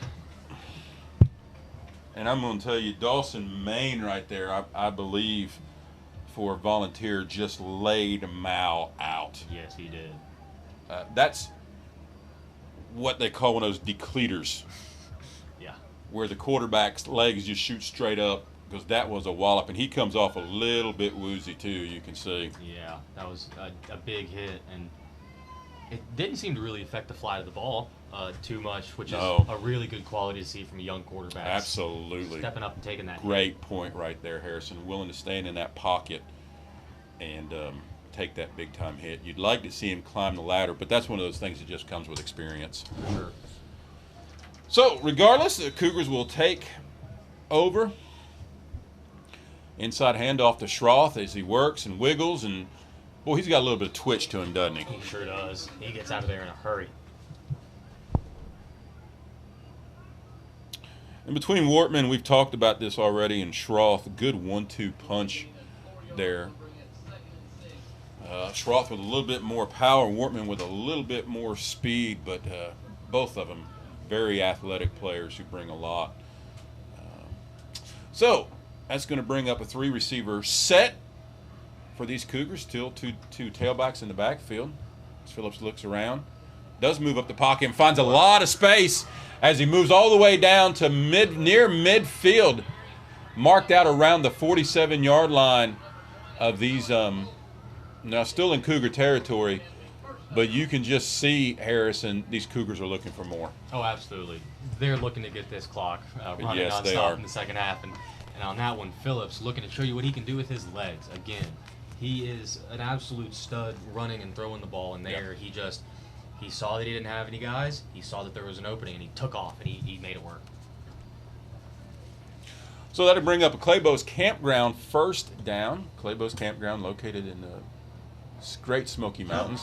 And I'm going to tell you, Dawson Main right there, I believe, for Volunteer, just laid Mao out. Yes, he did. That's what they call one of those decleaters. Yeah. Where the quarterback's legs just shoot straight up, because that was a wallop. And he comes off a little bit woozy, too, you can see. Yeah, that was a big hit. And it didn't seem to really affect the flight of the ball too much, which is a really good quality to see from a young quarterback. Absolutely. Stepping up and taking that Great point right there, Harrison. Willing to stand in that pocket and take that big-time hit. You'd like to see him climb the ladder, but that's one of those things that just comes with experience. Sure. So, regardless, the Cougars will take over. Inside handoff to Schroth as he works and wiggles, and boy, he's got a little bit of twitch to him, doesn't he? He sure does. He gets out of there in a hurry. In between Wortman, we've talked about this already, and Schroth, good 1-2 punch there. Schroth with a little bit more power, Wortman with a little bit more speed, but both of them very athletic players who bring a lot. So that's going to bring up a 3-receiver set for these Cougars. Still two tailbacks in the backfield. As Phillips looks around, does move up the pocket and finds a lot of space as he moves all the way down to near midfield, marked out around the 47-yard line of these. Now still in Cougar territory, but you can just see, Harrison, these Cougars are looking for more. Oh, absolutely. They're looking to get this clock running Yes, they nonstop are. in the second half. And on that one, Phillips looking to show you what he can do with his legs. Again, he is an absolute stud running and throwing the ball in there. Yep. He saw that he didn't have any guys. He saw that there was an opening, and he took off, and he made it work. So that'll bring up a Clabough's Campground first down. Clabough's Campground located in the Great Smoky Mountains.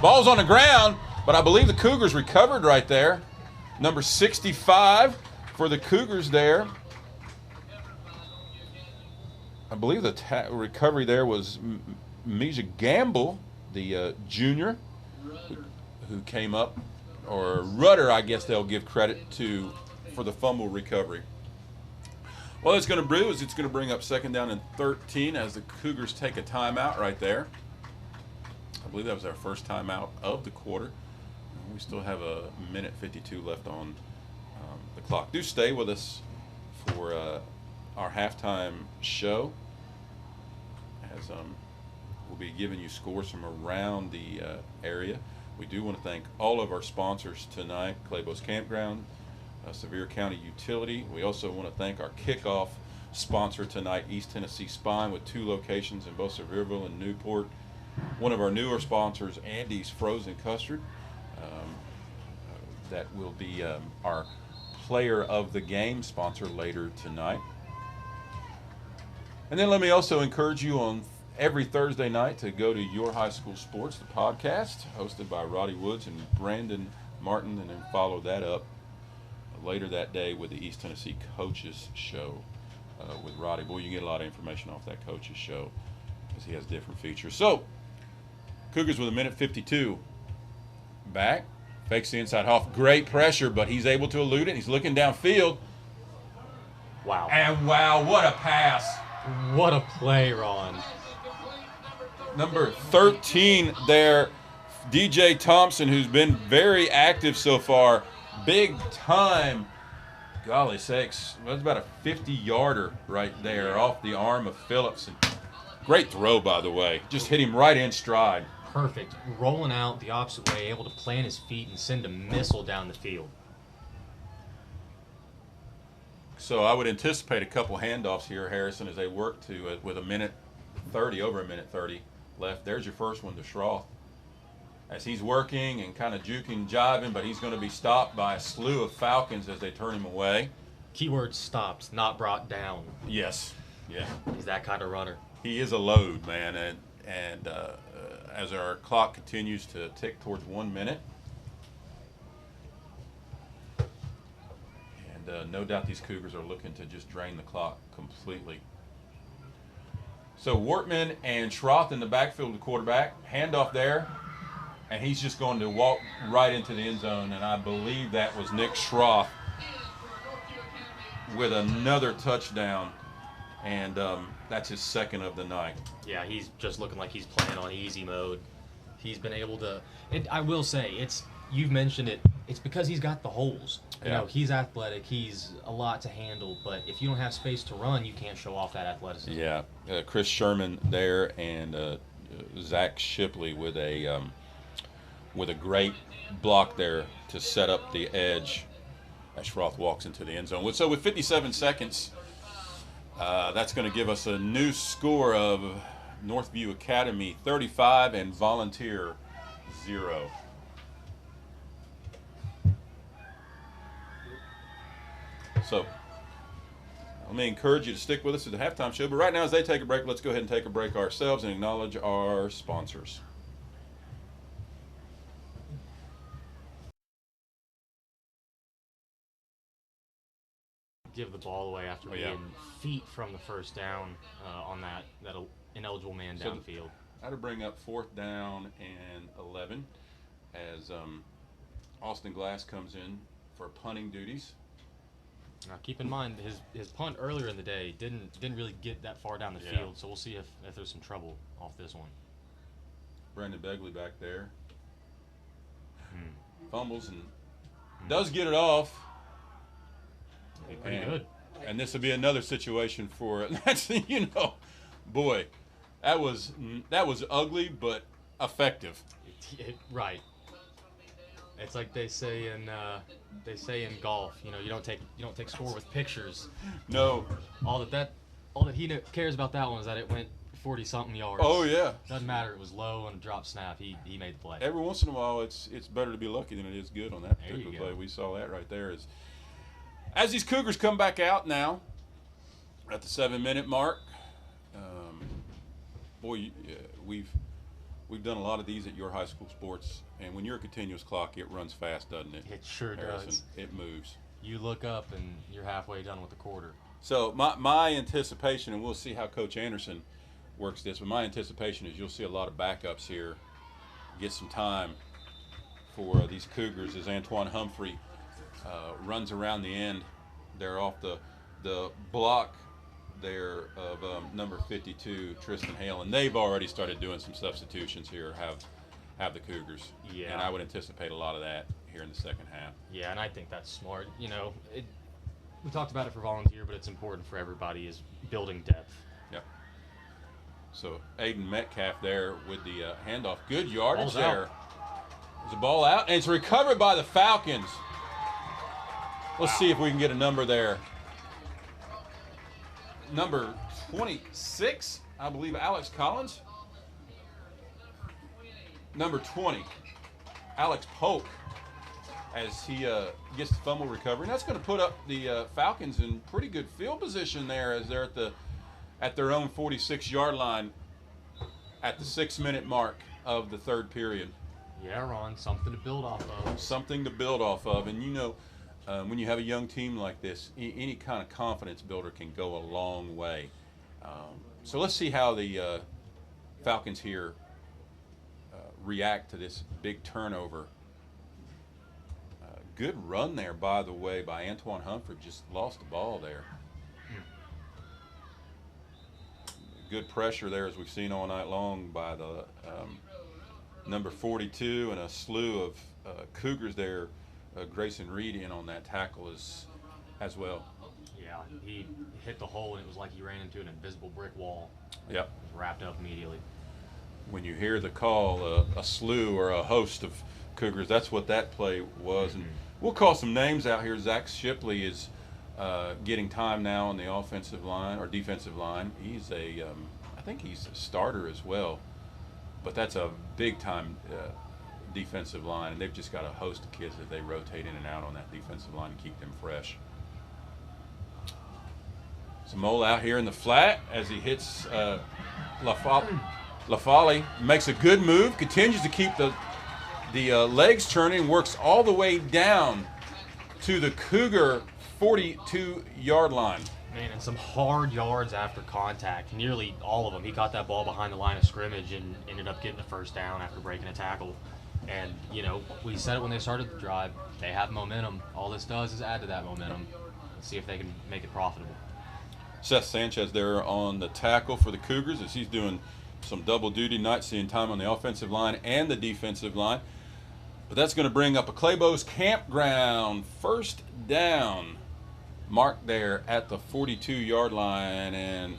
Ball's on the ground, but I believe the Cougars recovered right there. Number 65 for the Cougars there. I believe the recovery there was Misha Gamble, the junior, who came up, or Rudder, I guess they'll give credit to for the fumble recovery. Well, it's going to do is it's going to bring up second down and 13 as the Cougars take a timeout right there. I believe that was our first timeout of the quarter. We still have a minute 52 left on the clock. Do stay with us for our halftime show, as we'll be giving you scores from around the area. We do want to thank all of our sponsors tonight: Clabough's Campground, Sevier County Utility. We also want to thank our kickoff sponsor tonight, East Tennessee Spine, with 2 locations in both Sevierville and Newport. One of our newer sponsors, Andy's Frozen Custard. That will be our player of the game sponsor later tonight. And then let me also encourage you on every Thursday night to go to Your High School Sports, the podcast, hosted by Roddy Woods and Brandon Martin, and then follow that up later that day with the East Tennessee Coaches Show with Roddy. Boy, you get a lot of information off that Coaches Show because he has different features. So, Cougars with a minute 52 back. Fakes the inside half. Great pressure, but he's able to elude it. He's looking downfield. Wow. And wow, what a pass. What a play, Ron. Number 13 there, DJ Thompson, who's been very active so far. Big time. Golly sakes. That's about a 50-yarder right there off the arm of Phillips. And great throw, by the way. Just hit him right in stride. Perfect. Rolling out the opposite way, able to plant his feet and send a missile down the field. So I would anticipate a couple handoffs here, Harrison, as they work to with a minute 30, over a minute 30 left. There's your first one to Schroth. As he's working and kind of juking, jiving, but he's going to be stopped by a slew of Falcons as they turn him away. Keyword stopped, not brought down. Yes. Yeah. He's that kind of runner. He is a load, man, and as our clock continues to tick towards 1 minute, and no doubt these Cougars are looking to just drain the clock completely. So Wortman and Schroth in the backfield, the quarterback. Handoff there. and he's just going to walk right into the end zone, and I believe that was Nick Schroff with another touchdown, and that's his second of the night. Yeah, he's just looking like he's playing on easy mode. He's been able to. I will say, you've mentioned it. It's because he's got the holes. You know, he's athletic. He's a lot to handle. But if you don't have space to run, you can't show off that athleticism. Yeah, Chris Sherman there, and Zach Shipley with a great block there to set up the edge as Schroth walks into the end zone. So with 57 seconds, that's going to give us a new score of Northview Academy 35 and Volunteer 0. So let me encourage you to stick with us at the halftime show. But right now, as they take a break, let's go ahead and take a break ourselves and acknowledge our sponsors. Give the ball away after being feet from the first down on that ineligible man downfield. That'll bring up 4th down and 11 as Austin Glass comes in for punting duties. Now keep in mind his punt earlier in the day didn't really get that far down the field, so we'll see if there's some trouble off this one. Brandon Begley back there. Fumbles and does get it off. Pretty good. And this will be another situation for that's boy, that was ugly but effective. Right. It's like they say in golf. You don't take score with pictures. No. All that he cares about that one is that it went 40-something yards. Oh yeah. Doesn't matter. It was low on a drop snap. He made the play. Every once in a while, it's better to be lucky than it is good on that particular play. We saw that right there. As these Cougars come back out now at the 7-minute mark, we've done a lot of these at your high school sports, and when you're a continuous clock, it runs fast, doesn't it? It sure does. It moves. You look up and you're halfway done with the quarter. So my anticipation, and we'll see how Coach Anderson works this, but my anticipation is you'll see a lot of backups here, get some time for these Cougars as Antoine Humphrey runs around the end. They're off the block there of number 52, Tristan Hale, and they've already started doing some substitutions here. Have the Cougars? Yeah. And I would anticipate a lot of that here in the second half. Yeah, and I think that's smart. We talked about it for Volunteer, but it's important for everybody is building depth. Yep. So Aiden Metcalf there with the handoff. Good yardage Ball's there. out. There's a ball out, and it's recovered by the Falcons. Let's see if we can get a number there. Number 26, I believe, Alex Collins. Number 20, Alex Polk, as he gets the fumble recovery. And that's going to put up the Falcons in pretty good field position there as they're at their own 46-yard line at the 6-minute mark of the third period. Yeah, Ron, something to build off of. Something to build off of. And when you have a young team like this, any kind of confidence builder can go a long way. So let's see how the Falcons here react to this big turnover. Good run there, by the way, by Antoine Humphrey. Just lost the ball there. Good pressure there, as we've seen all night long, by the number 42 and a slew of Cougars there. Grayson Reed in on that tackle as well. Yeah, he hit the hole, and it was like he ran into an invisible brick wall. Yep. It was wrapped up immediately. When you hear the call, a slew or a host of Cougars, that's what that play was. And we'll call some names out here. Zach Shipley is getting time now on the offensive line or defensive line. He's I think he's a starter as well. But that's a big-time defensive line, and they've just got a host of kids that they rotate in and out on that defensive line to keep them fresh. Samola out here in the flat as he hits LaFalle, makes a good move, continues to keep the legs turning, works all the way down to the Cougar 42-yard line. Man, and some hard yards after contact, nearly all of them. He caught that ball behind the line of scrimmage and ended up getting a first down after breaking a tackle. And, you know, we said it when they started the drive. They have momentum. All this does is add to that momentum. Let's see if they can make it profitable. Seth Sanchez there on the tackle for the Cougars as he's doing some double duty night, seeing time on the offensive line and the defensive line. But that's going to bring up a Clabough's Campground first down. Marked there at the 42-yard line, and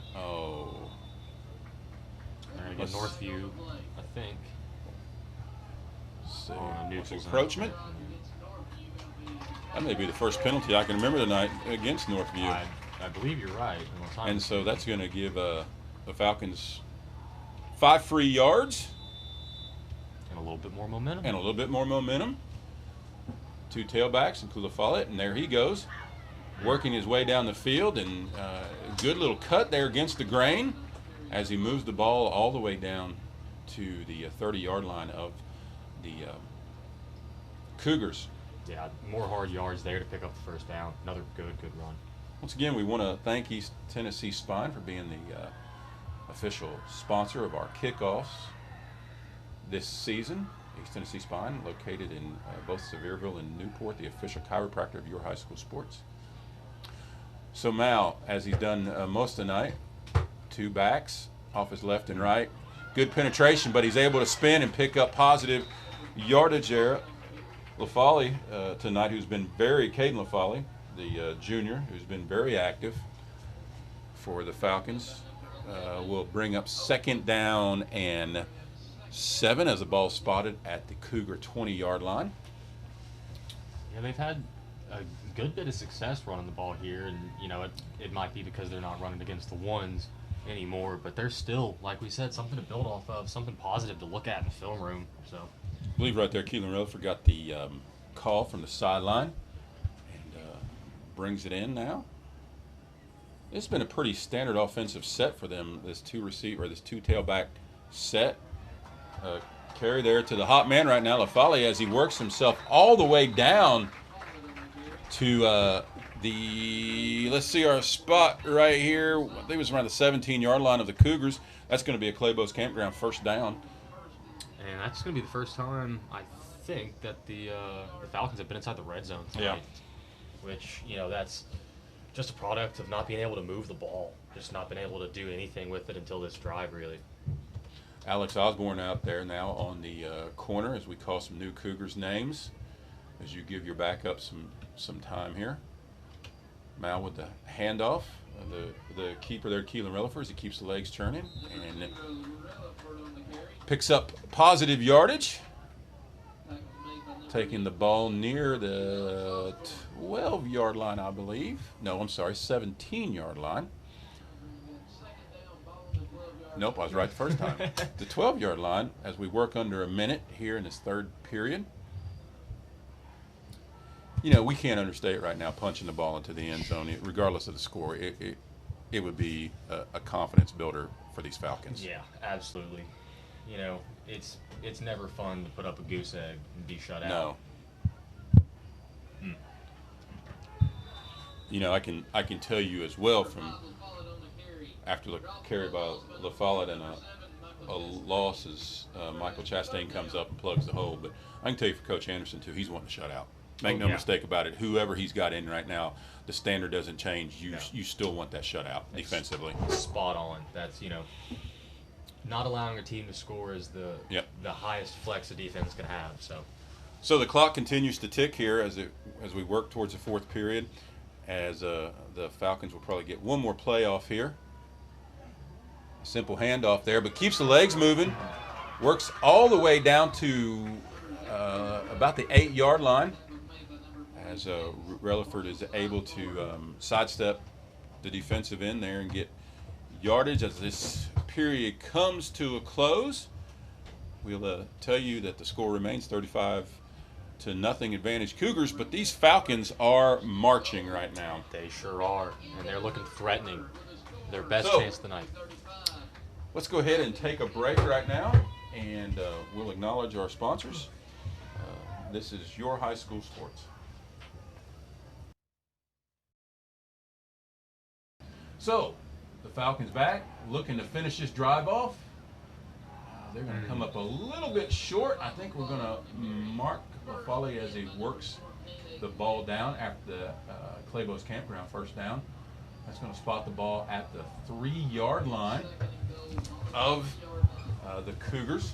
There again, Northview, I think. So, neutral encroachment. That may be the first penalty I can remember tonight against Northview. I believe you're right. And so that's going to give the Falcons 5 free yards. And a little bit more momentum. And a little bit more momentum. 2 tailbacks and Follett, and there he goes, working his way down the field, and a good little cut there against the grain as he moves the ball all the way down to the 30-yard line of the Cougars. Yeah, more hard yards there to pick up the first down. Another good run. Once again, we want to thank East Tennessee Spine for being the official sponsor of our kickoffs this season. East Tennessee Spine, located in both Sevierville and Newport, the official chiropractor of your high school sports. So Mal, as he's done most of the night, 2 backs off his left and right. Good penetration, but he's able to spin and pick up positive yardage there. LaFolle tonight, who's been Caden LaFolle, the junior, who's been very active for the Falcons, will bring up second down and 7 as the ball spotted at the Cougar 20-yard line. Yeah, they've had a good bit of success running the ball here, and you know it might be because they're not running against the ones anymore, but there's still, like we said, something to build off of, something positive to look at in the film room. So I believe right there Keelan Rutherford got the call from the sideline and brings it in now. It's been a pretty standard offensive set for them, this 2 tailback set. Carry there to the hot man right now, LaFolle, as he works himself all the way down to let's see our spot right here. I think it was around the 17-yard line of the Cougars. That's going to be a Clabough's Campground first down. And that's going to be the first time, I think, that the Falcons have been inside the red zone tonight. Yeah. Which, you know, that's just a product of not being able to move the ball, just not being able to do anything with it until this drive, really. Alex Osborne out there now on the corner as we call some new Cougars names as you give your backup some time here. Mal with the handoff. The keeper there, Keelan Rutherford, he keeps the legs turning and picks up positive yardage. Taking the ball near the 12-yard line, I believe. No, I'm sorry, 17-yard line. Nope, I was right the first time. The 12-yard line as we work under a minute here in this third period. You know, we can't understate right now punching the ball into the end zone, regardless of the score. It would be a confidence builder for these Falcons. Yeah, absolutely. You know, it's never fun to put up a goose egg and be shut out. No. You know, I can tell you as well from after the carry by LaFollette and a loss as Michael Chastain comes up and plugs the hole. But I can tell you for Coach Anderson, too, he's wanting to shut out. Make no mistake about it. Whoever he's got in right now, the standard doesn't change. You still want that shutout defensively. Spot on. That's, you know, not allowing a team to score is the highest flex a defense can have. So the clock continues to tick here as we work towards the fourth period, as the Falcons will probably get one more play off here. Simple handoff there, but keeps the legs moving. Works all the way down to about the 8-yard line, as Rutherford is able to sidestep the defensive end there and get yardage as this period comes to a close. We'll tell you that the score remains 35-0 advantage Cougars, but these Falcons are marching right now. They sure are, and they're looking threatening. Their best chance tonight. Let's go ahead and take a break right now, and we'll acknowledge our sponsors. This is Your High School Sports. So, the Falcons back, looking to finish this drive off. They're going to come up a little bit short. I think we're going to mark Lafali as he works the ball down after the Clabough's Campground first down. That's going to spot the ball at the 3-yard line of the Cougars.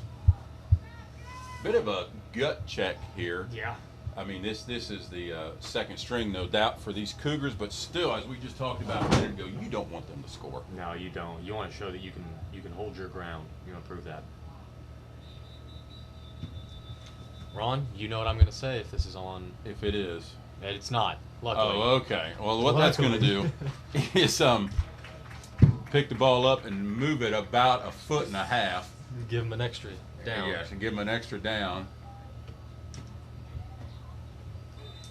Bit of a gut check here. Yeah. I mean, this is the second string, no doubt, for these Cougars, but still, as we just talked about a minute ago, you don't want them to score. No, you don't. You want to show that you can hold your ground. You want to prove that. Ron, you know what I'm going to say if this is on. If it is. It's not. Luckily. Oh, okay. Well, what that's going to do is pick the ball up and move it about 1.5 feet. Give him an extra down. Yes, and give him an extra down.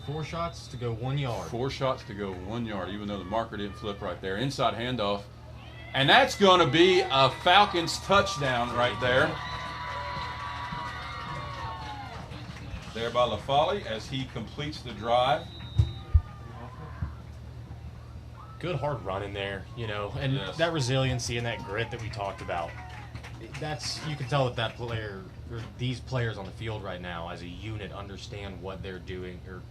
4 shots to go 1 yard. 4 shots to go 1 yard, even though the marker didn't flip right there. Inside handoff. And that's going to be a Falcons touchdown right there. There by Lafali as he completes the drive. Good hard run in there, you know, and Yes. that resiliency and that grit that we talked about. You can tell that player, or these players on the field right now, as a unit, understand what they're doing. Or,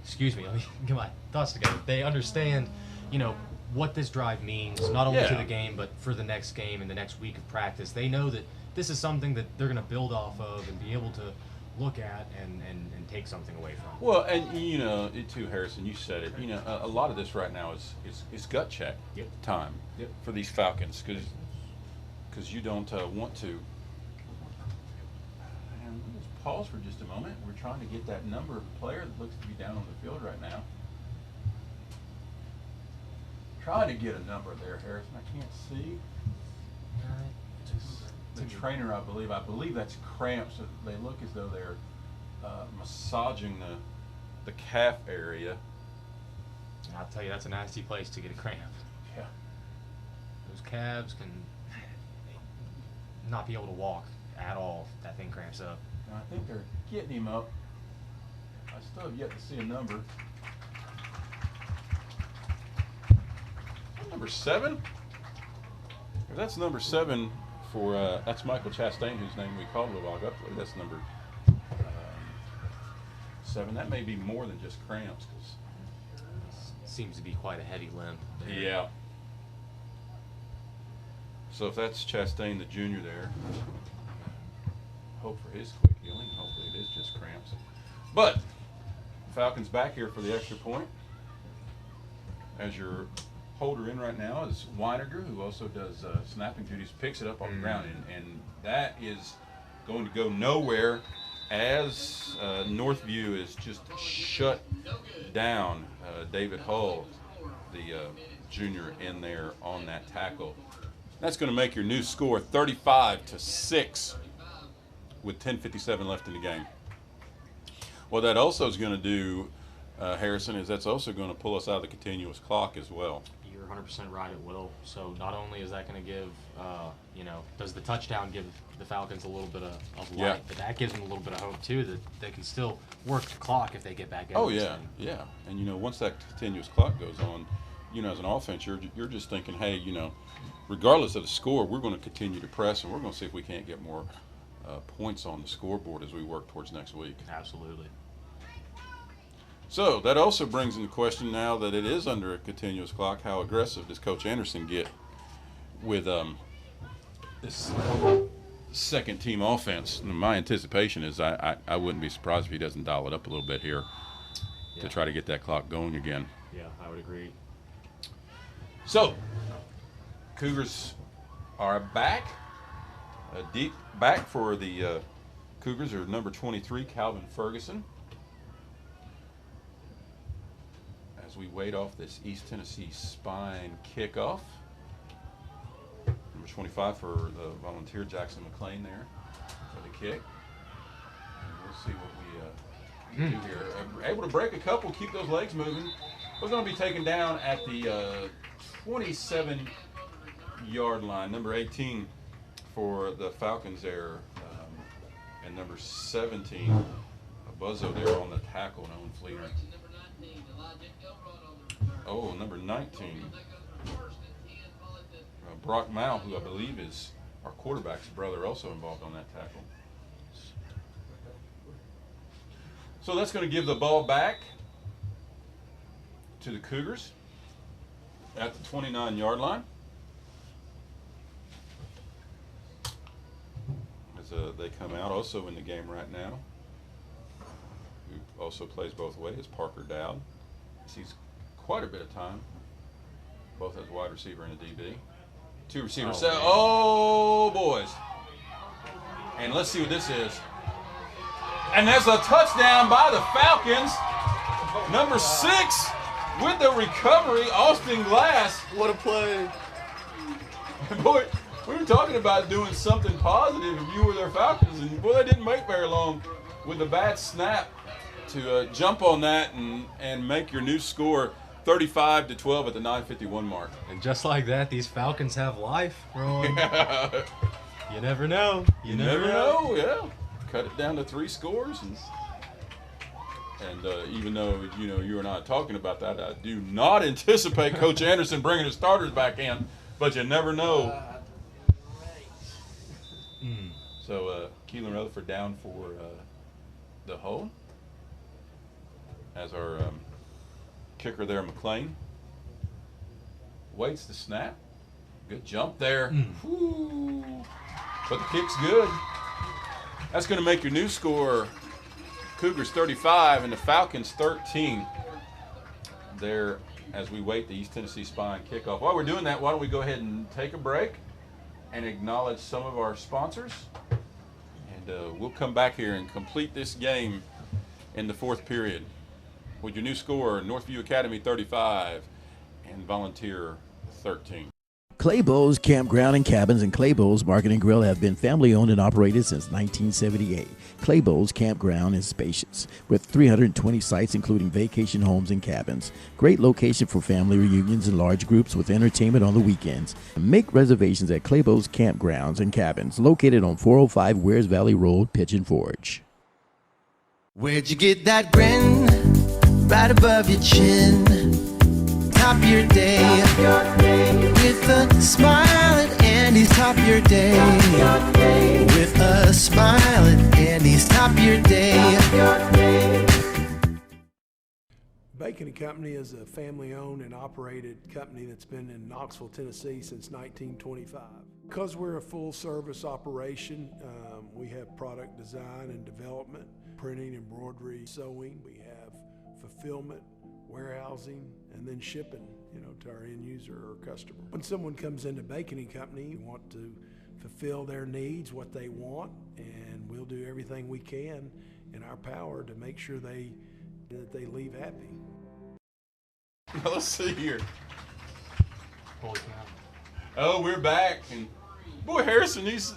excuse me, let me get my thoughts together. They understand, you know, what this drive means, not only to Yeah. the game, but for the next game and the next week of practice. They know that this is something that they're going to build off of and be able to look at and take something away from. Well, and you know, it too, Harrison, you said it. You know, a lot of this right now is gut check time for these Falcons because you don't want to. And let's pause for just a moment. We're trying to get that number of the player that looks to be down on the field right now. Trying to get a number there, Harrison. I can't see. The trainer, I believe that's cramps. They look as though they're massaging the calf area. I'll tell you, that's a nasty place to get a cramp. Yeah. Those calves can not be able to walk at all if that thing cramps up. And I think they're getting him up. I still have yet to see a number. Number 7? If that's number 7 for that's Michael Chastain, whose name we called a little while ago. I believe that's number 7. That may be more than just cramps, because Seems to be quite a heavy limb there. yeah. So if that's Chastain, the junior there, hope for his quick healing. Hopefully it is just cramps. But Falcons back here for the extra point. As your holder in right now is Weiniger, who also does snapping duties, picks it up on the ground, and that is going to go nowhere as Northview is just shut down. David Hull, the junior, in there on that tackle. That's going to make your new score 35-6 with 10:57 left in the game. What that also is going to do, Harrison, is that's also going to pull us out of the continuous clock as well. You're 100% right, it will. So not only is that going to give, does the touchdown give the Falcons a little bit of light, Yeah. but that gives them a little bit of hope, too, that they can still work the clock if they get back in. Oh, yeah, yeah. And, once that continuous clock goes on, as an offense, you're just thinking, hey, regardless of the score, we're going to continue to press, and we're going to see if we can't get more points on the scoreboard as we work towards next week. Absolutely. So that also brings into question, now that it is under a continuous clock, how aggressive does Coach Anderson get with this second team offense? And my anticipation is I wouldn't be surprised if he doesn't dial it up a little bit here to try to get that clock going again. Yeah, I would agree. So Cougars are back, deep back for the Cougars are number 23, Calvin Ferguson. As we wait off this East Tennessee Spine kickoff. Number 25 for the volunteer, Jackson McClain, there for the kick. And we'll see what we do here. Able to break a couple, keep those legs moving. We're going to be taken down at the 27-yard line. Number 18 for the Falcons there, and number 17, Buzzo there on the tackle, Owen Fleeter. Oh, number 19, Brock Mao, who I believe is our quarterback's brother also involved on that tackle. So that's going to give the ball back to the Cougars at the 29-yard line. As they come out, also in the game right now, who also plays both ways, is Parker Dowd. Sees quite a bit of time, both as wide receiver and a DB. Two receivers. Oh, boys. And let's see what this is. And there's a touchdown by the Falcons. Number 6 with the recovery, Austin Glass. What a play. Boy, we were talking about doing something positive if you were their Falcons, and boy, they didn't wait very long with a bad snap to jump on that and make your new score 35-12 at the 9:51 mark. And just like that, these Falcons have life, Rowan. You never know. You never know, yeah. Cut it down to 3 scores, and even though you and I are talking about that, I do not anticipate Coach Anderson bringing his starters back in, but you never know. So Keelan Rutherford down for the hold, as our kicker there, McLean, waits the snap. Good jump there. But the kick's good. That's going to make your new score Cougars 35 and the Falcons 13 there as we wait the East Tennessee Spine kickoff. While we're doing that, why don't we go ahead and take a break and acknowledge some of our sponsors. And we'll come back here and complete this game in the 4th period with your new score, Northview Academy 35 and Volunteer 13. Clabough's Campground and Cabins and Clabough's Market and Grill have been family owned and operated since 1978. Clabough's Campground is spacious with 320 sites including vacation homes and cabins. Great location for family reunions and large groups with entertainment on the weekends. Make reservations at Clabough's Campgrounds and Cabins located on 405 Wears Valley Road, Pigeon Forge. Where'd you get that grin? Right above your chin. Top your day with a smile at Andy's. Top your day with a smile at Andy's. Top your day. Bacon & Company is a family-owned and operated company that's been in Knoxville, Tennessee since 1925. Because we're a full-service operation, we have product design and development, printing, embroidery, sewing. We have fulfillment, warehousing, and then shipping, to our end user or customer. When someone comes into Bacon & Company, we want to fulfill their needs, what they want, and we'll do everything we can in our power to make sure that they leave happy. Now let's see here. Holy cow. Oh, we're back, and boy, Harrison, these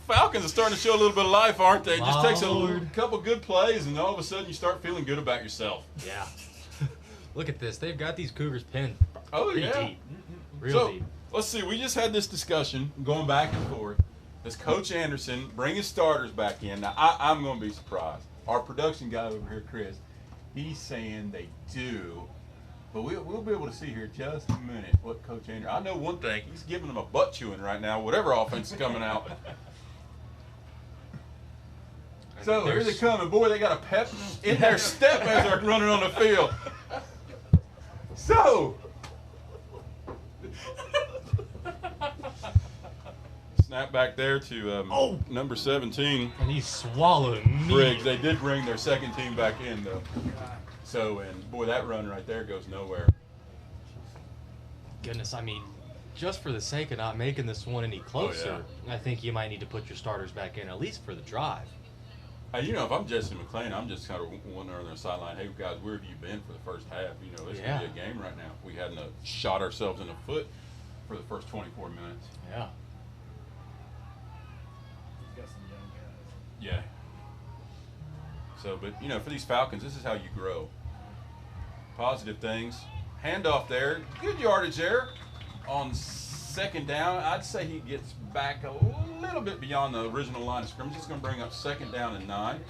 Falcons are starting to show a little bit of life, aren't they? It just takes a couple good plays, and all of a sudden you start feeling good about yourself. Yeah. Look at this. They've got these Cougars pinned. Oh, pretty yeah. deep. Real deep. Let's see. We just had this discussion going back and forth. Does Coach Anderson bring his starters back in? Now, I'm going to be surprised. Our production guy over here, Chris, he's saying they do. But we'll be able to see here in just a minute what Coach Anderson. I know one thing. He's giving them a butt chewing right now, whatever offense is coming out. So here they come, and boy, they got a pep in their step as they're running on the field. So, snap back there to number 17. And he swallowed me. Briggs. They did bring their second team back in, though. So, and boy, that run right there goes nowhere. Goodness, I mean, just for the sake of not making this one any closer, I think you might need to put your starters back in, at least for the drive. If I'm Jesse McLean, I'm just kind of wondering on the sideline, hey, guys, where have you been for the first half? This could be a game right now. We hadn't shot ourselves in the foot for the first 24 minutes. Yeah. He's got some young guys. Yeah. So, but, for these Falcons, this is how you grow. Positive things. Handoff there. Good yardage there on second down. I'd say he gets back a little bit beyond the original line of scrimmage. He's going to bring up second down and 9.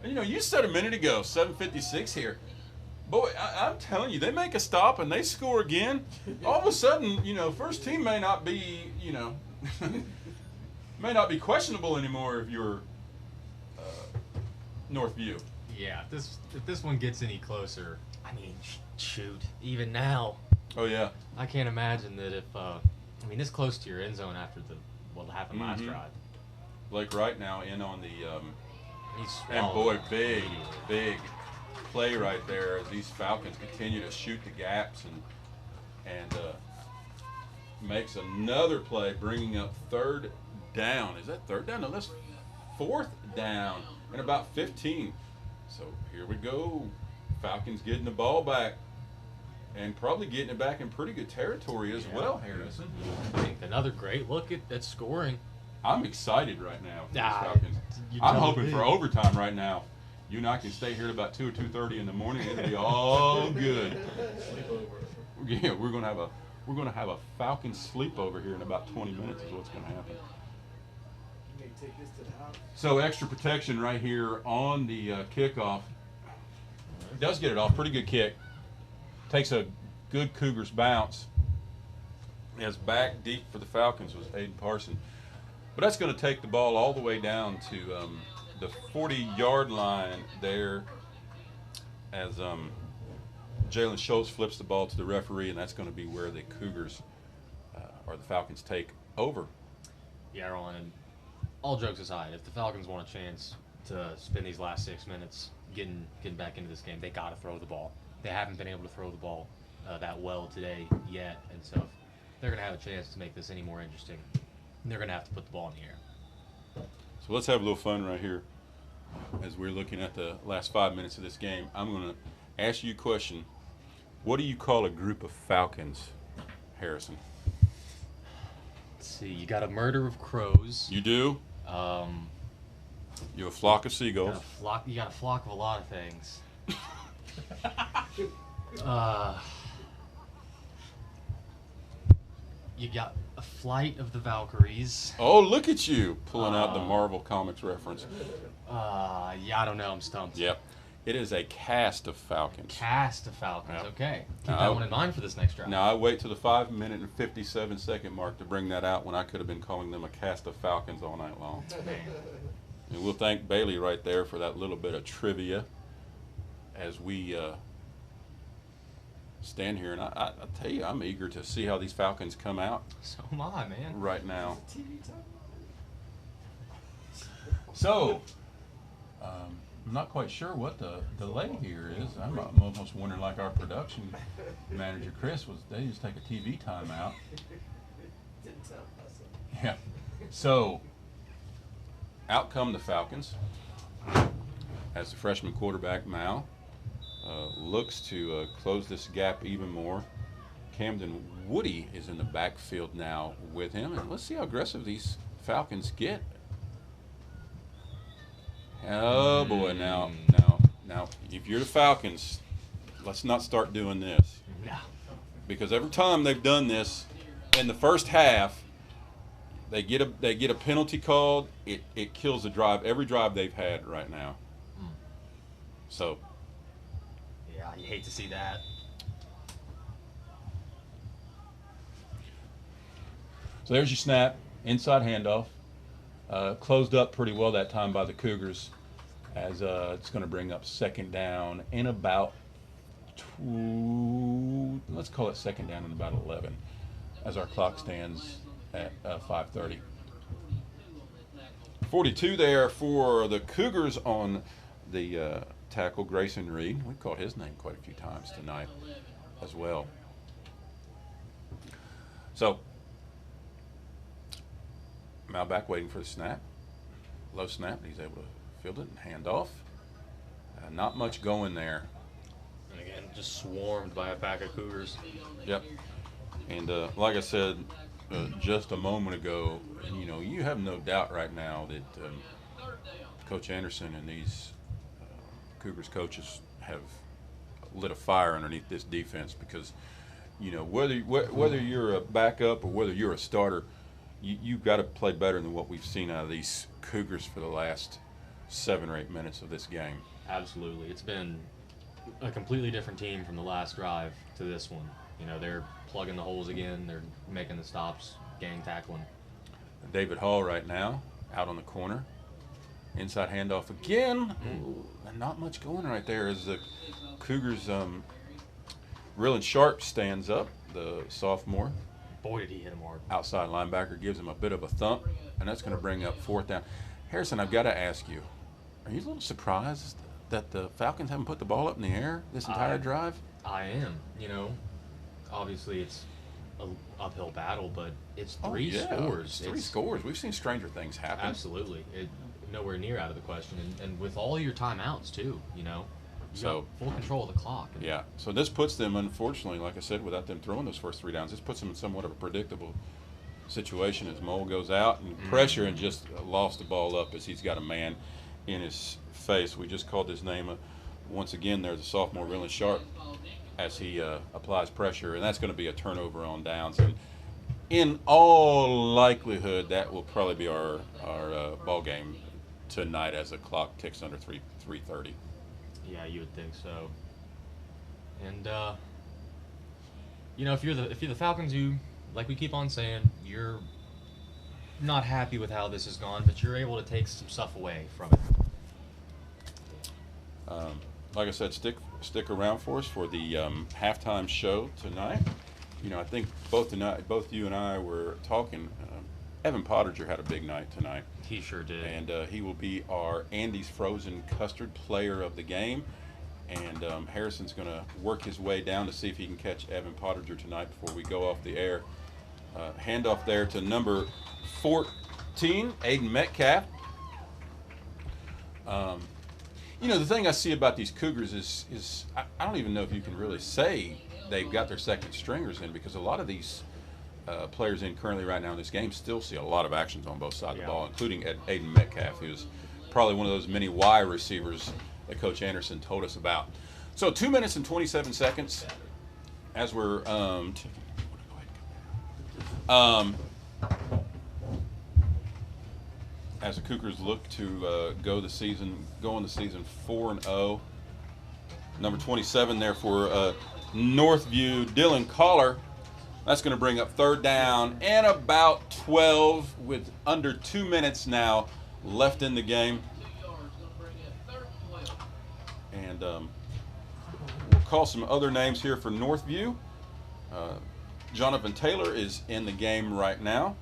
And, you said a minute ago, 7:56 here. Boy, I'm telling you, they make a stop and they score again. All of a sudden, first team may not be, May not be questionable anymore if you're Northview. Yeah, if this one gets any closer, I mean, shoot, even now, Oh yeah. I can't imagine that if, this close to your end zone after what happened last drive. Blake Wright now in on the He's and boy, swallowed big immediately. play right there as these Falcons continue to shoot the gaps and makes another play, bringing up third down. Is that third down? No, that's fourth down and about 15. So here we go. Falcons getting the ball back and probably getting it back in pretty good territory as well, Harrison. I think another great look at scoring. I'm excited right now for these Ah, Falcons. you I'm tell hoping me. for overtime right now. You and I can stay here at about 2 or 2:30 in the morning. It'll be all good. Yeah, we're gonna have a Falcon sleepover here in about 20 minutes is what's gonna happen. So extra protection right here on the kickoff. Does get it off. Pretty good kick. Takes a good Cougars bounce. As back deep for the Falcons was Aiden Parson. But that's going to take the ball all the way down to the 40-yard line there as Jalen Schultz flips the ball to the referee, and that's going to be where the Cougars or the Falcons take over. Yeah, Ron, and all jokes aside, if the Falcons want a chance to spend these last 6 minutes getting back into this game, they got to throw the ball. They haven't been able to throw the ball that well today yet, and so if they're going to have a chance to make this any more interesting, they're going to have to put the ball in the air. So let's have a little fun right here as we're looking at the last 5 minutes of this game. I'm going to ask you a question. What do you call a group of Falcons, Harrison? Let's see, you got a murder of crows. You do? You're a flock of seagulls. You got a flock of a lot of things. You got a flight of the Valkyries. Oh, look at you pulling out the Marvel Comics reference. Yeah, I don't know. I'm stumped. Yep. It is a cast of Falcons. Cast of Falcons. Yep. Okay. Keep Now, that one in mind for this next drive. Now, I wait till the 5-minute and 57-second mark to bring that out when I could have been calling them a cast of Falcons all night long. And we'll thank Bailey right there for that little bit of trivia as we stand here. And I tell you, I'm eager to see how these Falcons come out So am I, man. right now. So, I'm not quite sure what the delay here is. I'm almost wondering, like our production manager, Chris, they just take a TV timeout. Yeah. So, out come the Falcons as the freshman quarterback, Mal, looks to close this gap even more. Camden Woody is in the backfield now with him, and let's see how aggressive these Falcons get. Oh boy, now, if you're the Falcons, let's not start doing this. No. Because every time they've done this in the first half, they get a penalty called. It kills the drive. Every drive they've had right now. So. Yeah, you hate to see that. So there's your snap, inside handoff. Closed up pretty well that time by the Cougars, as it's going to bring up second down in about let's call it second down in about 11, as our clock stands at 5:30. 42 there for the Cougars on the tackle, Grayson Reed. We've called his name quite a few times tonight as well. So, Malback waiting for the snap. Low snap, he's able to field it and hand off. Not much going there. And again, just swarmed by a pack of Cougars. Yep. And like I said just a moment ago, you have no doubt right now that Coach Anderson and these Cougars coaches have lit a fire underneath this defense, because whether you're a backup or whether you're a starter, you've got to play better than what we've seen out of these Cougars for the last 7 or 8 minutes of this game. Absolutely. It's been a completely different team from the last drive to this one. They're plugging the holes again. They're making the stops, gang tackling. David Hall right now, out on the corner. Inside handoff again. Ooh, and not much going right there as the Cougars, Rylan Sharp stands up, the sophomore. Boy, did he hit him hard. Outside linebacker gives him a bit of a thump, and that's going to bring up 4th down. Harrison, I've got to ask you, are you a little surprised that the Falcons haven't put the ball up in the air this entire drive? I am. You know, obviously it's an uphill battle, but it's three scores. It's 3 scores. We've seen stranger things happen. Absolutely. Nowhere near out of the question. And with all your timeouts, too, you know. So full control of the clock. Yeah. So this puts them, unfortunately, like I said, without them throwing those first 3 downs, this puts them in somewhat of a predictable situation as Mole goes out and pressure and just lost the ball up as he's got a man in his face. We just called his name once again. There's a sophomore, Rylan Sharp, as he applies pressure, and that's going to be a turnover on downs. And in all likelihood, that will probably be our ball game tonight as the clock ticks under 3:30. Yeah, you would think so. And you know, if you're the Falcons, you, like we keep on saying, you're not happy with how this has gone, but you're able to take some stuff away from it. Like I said, stick around for us for the halftime show tonight. You know, I think both you and I were talking. Evan Pottinger had a big night tonight. He sure did. And he will be our Andy's Frozen Custard player of the game. And Harrison's going to work his way down to see if he can catch Evan Pottinger tonight before we go off the air. Handoff there to number 14, Aiden Metcalf. You know, the thing I see about these Cougars is I don't even know if you can really say they've got their second stringers in, because a lot of these players in currently right now in this game still see a lot of actions on both sides of the ball, including Aiden Metcalf, who's probably one of those many Y receivers that Coach Anderson told us about. So 2 minutes and 27 seconds as we're as the Cougars look to go in the season 4-0. Number 27 there for Northview, Dylan Collar. That's going to bring up 3rd down and about 12 with under 2 minutes now left in the game. And we'll call some other names here for Northview. Jonathan Taylor is in the game right now.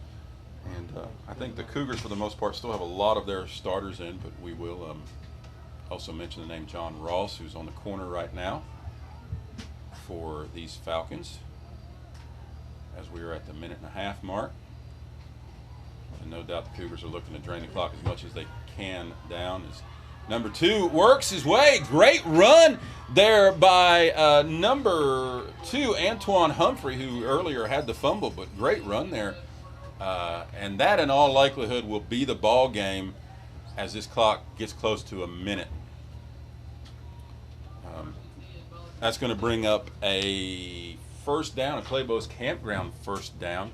And I think the Cougars, for the most part, still have a lot of their starters in, but we will also mention the name John Ross, who's on the corner right now for these Falcons, as we are at the 1.5-minute mark. And no doubt the Cougars are looking to drain the clock as much as they can down. As number 2 works his way. Great run there by number 2, Antoine Humphrey, who earlier had the fumble, but great run there. And that, in all likelihood, will be the ball game as this clock gets close to a minute. That's going to bring up a 1st down, a Clabough's Campground 1st down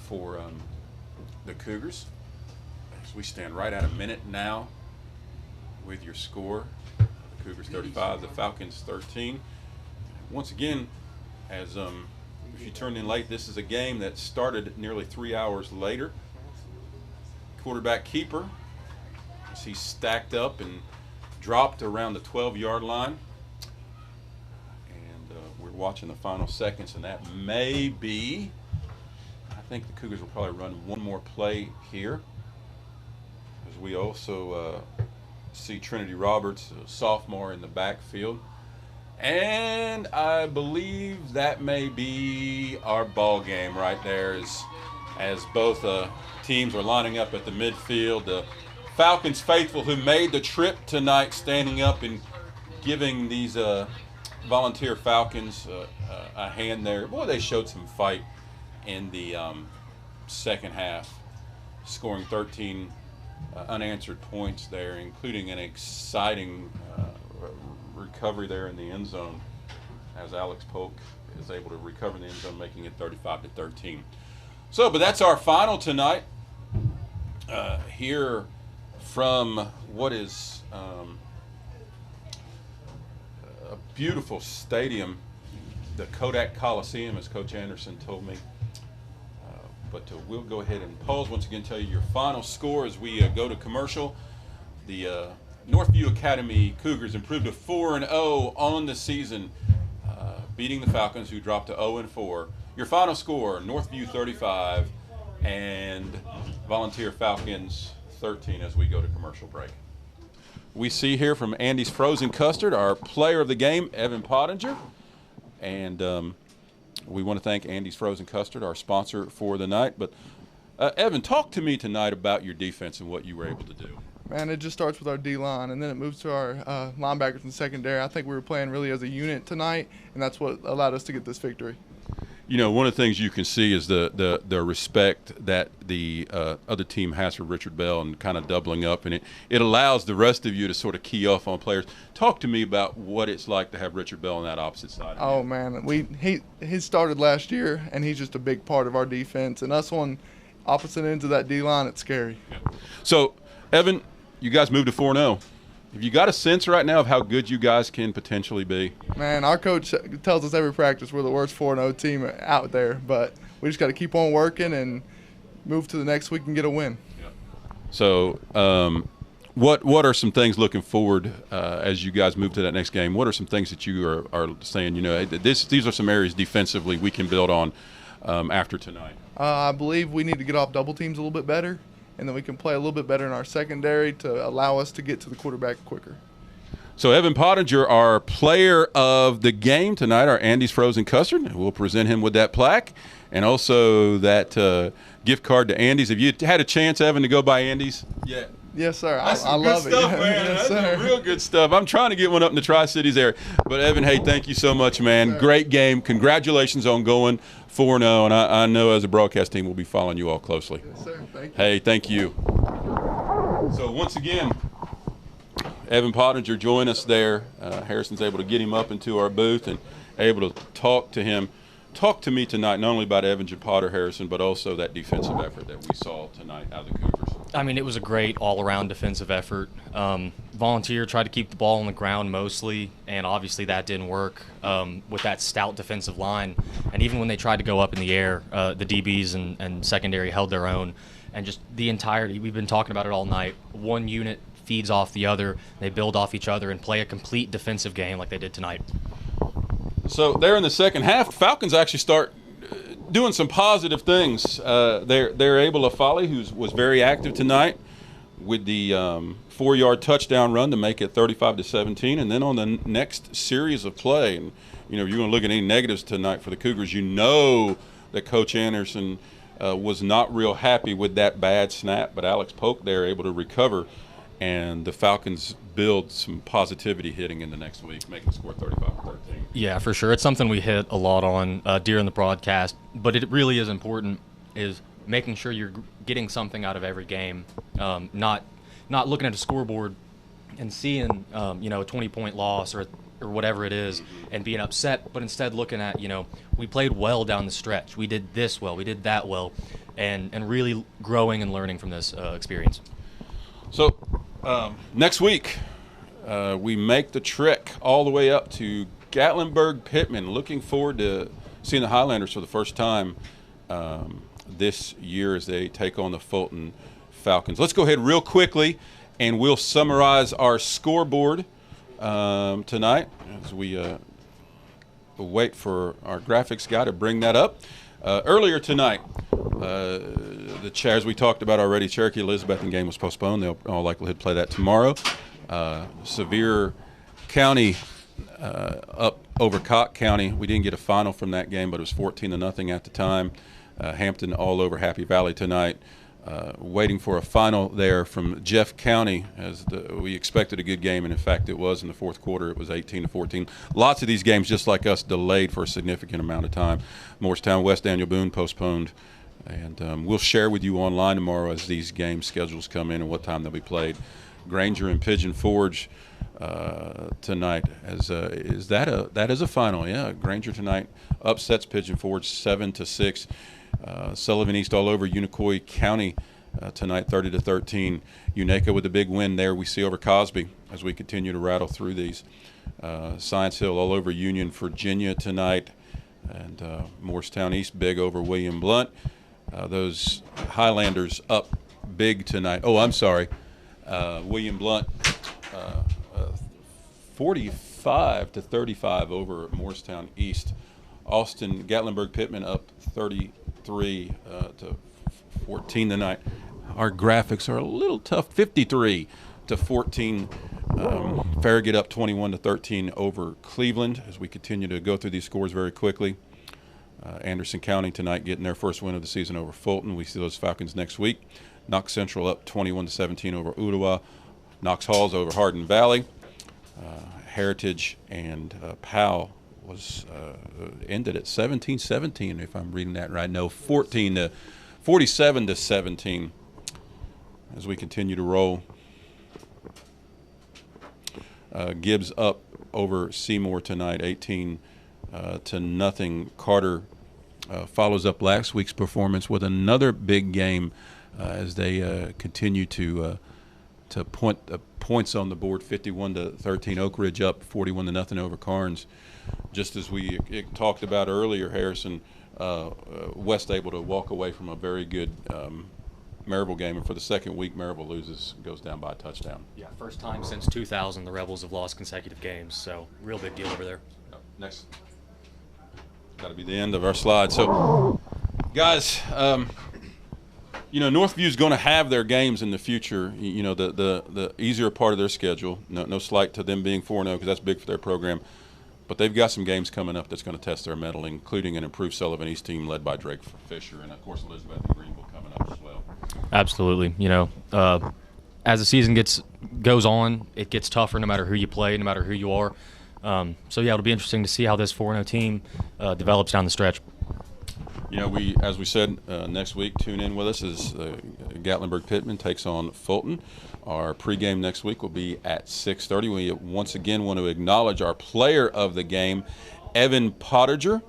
for the Cougars. As we stand right at a minute now with your score. The Cougars 35, the Falcons 13. Once again, as if you turned in late, this is a game that started nearly 3 hours later. Quarterback keeper, as he stacked up and dropped around the 12-yard line. And we're watching the final seconds, and that may be, I think the Cougars will probably run one more play here. As we also see Trinity Roberts, a sophomore, in the backfield. And I believe that may be our ball game right there, as both teams are lining up at the midfield. The Falcons faithful who made the trip tonight standing up and giving these volunteer Falcons a hand there. Boy, they showed some fight in the second half, scoring 13 unanswered points there, including an exciting recovery there in the end zone, as Alex Polk is able to recover in the end zone, making it 35-13. So, but that's our final tonight. Here from what is a beautiful stadium, the Kodak Coliseum, as Coach Anderson told me. But we'll go ahead and pause once again, tell you your final score as we go to commercial. The Northview Academy Cougars improved to 4-0 on the season, beating the Falcons, who dropped to 0-4. Your final score, Northview 35 and Volunteer Falcons 13 as we go to commercial break. We see here from Andy's Frozen Custard, our player of the game, Evan Pottinger. And we want to thank Andy's Frozen Custard, our sponsor for the night. But Evan, talk to me tonight about your defense and what you were able to do. Man, it just starts with our D-line, and then it moves to our linebackers and secondary. I think we were playing really as a unit tonight, and that's what allowed us to get this victory. You know, one of the things you can see is the respect that the other team has for Richard Bell and kind of doubling up, and it allows the rest of you to sort of key off on players. Talk to me about what it's like to have Richard Bell on that opposite side. Oh, man, he started last year, and he's just a big part of our defense. And us on opposite ends of that D-line, it's scary. Yeah. So, Evan, you guys moved to 4-0. Have you got a sense right now of how good you guys can potentially be? Man, our coach tells us every practice we're the worst 4-0 team out there, but we just got to keep on working and move to the next week and get a win. Yeah. So what are some things looking forward as you guys move to that next game? What are some things that you are saying, you know, these are some areas defensively we can build on after tonight? I believe we need to get off double teams a little bit better, and then we can play a little bit better in our secondary to allow us to get to the quarterback quicker. So Evan Pottinger, our player of the game tonight, our Andy's Frozen Custard. We'll present him with that plaque and also that gift card to Andy's. Have you had a chance, Evan, to go by Andy's yet? Yes, sir. That's I love good stuff, it. man. Yes, That's sir. some real good stuff. I'm trying to get one up in the Tri-Cities area. But, Evan, hey, thank you so much, man. Yes, great game. Congratulations on going 4-0. And I know as a broadcast team we'll be following you all closely. Yes, sir. Thank you. Hey, thank you. So, once again, Evan Pottinger joined us there. Harrison's able to get him up into our booth and able to talk to him. Talk to me tonight not only about Evans and Potter Harrison, but also that defensive effort that we saw tonight out of the Cougars. I mean, it was a great all-around defensive effort. Volunteer tried to keep the ball on the ground mostly, and obviously that didn't work with that stout defensive line. And even when they tried to go up in the air, the DBs and secondary held their own. And just the entirety, we've been talking about it all night, one unit feeds off the other, they build off each other and play a complete defensive game like they did tonight. So there in the second half, Falcons actually start doing some positive things. They're able to Folly, who was very active tonight, with the 4-yard touchdown run to make it 35-17, and then on the next series of play, and you know, you're going to look at any negatives tonight for the Cougars. You know that Coach Anderson was not real happy with that bad snap, but Alex Polk there able to recover, and the Falcons build some positivity hitting in the next week, making the score 35-13. Yeah, for sure. It's something we hit a lot on during the broadcast, but it really is important, is making sure you're getting something out of every game, not looking at a scoreboard and seeing, a 20-point loss or whatever it is and being upset, but instead looking at, we played well down the stretch. We did this well. We did that well, and really growing and learning from this experience. So next week, we make the trek all the way up to Gatlinburg-Pittman. Looking forward to seeing the Highlanders for the first time this year as they take on the Fulton Falcons. Let's go ahead real quickly, and we'll summarize our scoreboard tonight as we wait for our graphics guy to bring that up. Earlier tonight, as we talked about already, Cherokee Elizabethton game was postponed. They'll in all likelihood play that tomorrow. Sevier County up over Cott County. We didn't get a final from that game, but it was 14-0 at the time. Hampton all over Happy Valley tonight. Waiting for a final there from Jeff County, as we expected a good game, and in fact it was in the fourth quarter. It was 18-14. Lots of these games, just like us, delayed for a significant amount of time. Morristown West Daniel Boone postponed, and we'll share with you online tomorrow as these game schedules come in and what time they'll be played. Granger and Pigeon Forge tonight, that is a final. Yeah, Granger tonight upsets Pigeon Forge 7-6. Sullivan East all over Unicoi County tonight, 30-13. Unaka with a big win there we see over Cosby as we continue to rattle through these. Science Hill all over Union, Virginia tonight, and Morristown East big over William Blunt. Those Highlanders up big tonight. Oh, I'm sorry. William Blount, 45-35 over Morristown East. Austin Gatlinburg-Pittman up 33 to 14 tonight. Our graphics are a little tough. 53 to 14. Farragut up 21-13 over Cleveland. As we continue to go through these scores very quickly. Anderson County tonight getting their first win of the season over Fulton. We see those Falcons next week. Knox Central up 21-17 over Ottawa. Knox Halls over Hardin Valley. Heritage and Powell was ended at 17-17, if I'm reading that right. No, 47-17 as we continue to roll. Gibbs up over Seymour tonight, 18-0. Carter follows up last week's performance with another big game as they continue to point points on the board. 51-13. Oak Ridge up 41-0 over Carnes. Just as we talked about earlier, Harrison, West able to walk away from a very good Maryville game, and for the second week, Maryville goes down by a touchdown. Yeah, first time since 2000 the Rebels have lost consecutive games, so real big deal over there. Next, got to be the end of our slide. So, guys, Northview's going to have their games in the future. The easier part of their schedule. No slight to them being 4-0 because that's big for their program. But they've got some games coming up that's going to test their mettle, including an improved Sullivan East team led by Drake Fisher, and of course Elizabeth and Greenville coming up as well. Absolutely. As the season goes on, it gets tougher no matter who you play, no matter who you are. It'll be interesting to see how this 4-0 team develops down the stretch. As we said, next week, tune in with us as Gatlinburg-Pittman takes on Fulton. Our pregame next week will be at 6:30. We once again want to acknowledge our player of the game, Evan Pottinger.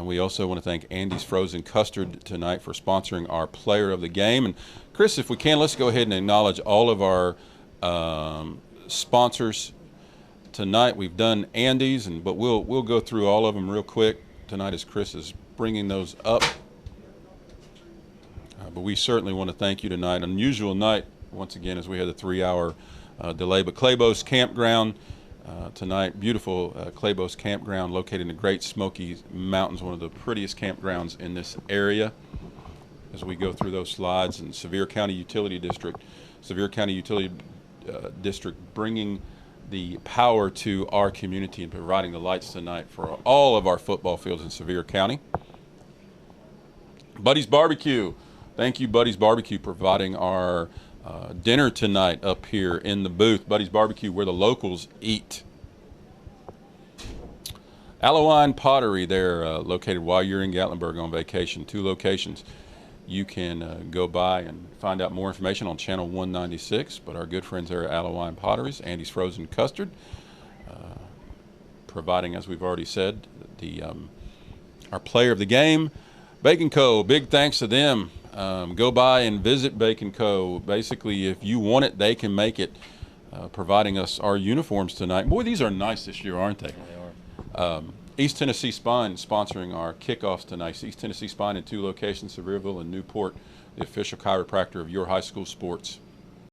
We also want to thank Andy's Frozen Custard tonight for sponsoring our player of the game. And Chris, if we can, let's go ahead and acknowledge all of our sponsors tonight. We've done Andy's, but we'll go through all of them real quick tonight as Chris is bringing those up. But we certainly want to thank you tonight. Unusual night once again as we had a 3-hour delay. But Clabough's Campground tonight, beautiful Clabough Campground located in the Great Smoky Mountains, one of the prettiest campgrounds in this area. As we go through those slides, and Sevier County Utility District bringing the power to our community and providing the lights tonight for all of our football fields in Sevier County. Buddy's Barbecue. Thank you, Buddy's Barbecue, providing our dinner tonight up here in the booth. Buddy's Barbecue, where the locals eat. Allowine Pottery, they're located while you're in Gatlinburg on vacation. 2 locations. You can go by and find out more information on Channel 196, but our good friends there at Allowine Potteries, Andy's Frozen Custard, providing, as we've already said, our player of the game, Bacon Co. Big thanks to them. Go by and visit Bacon Co. Basically, if you want it, they can make it, providing us our uniforms tonight. Boy, these are nice this year, aren't they? They are. East Tennessee Spine sponsoring our kickoffs tonight. East Tennessee Spine in 2 locations, Sevierville and Newport, the official chiropractor of your high school sports.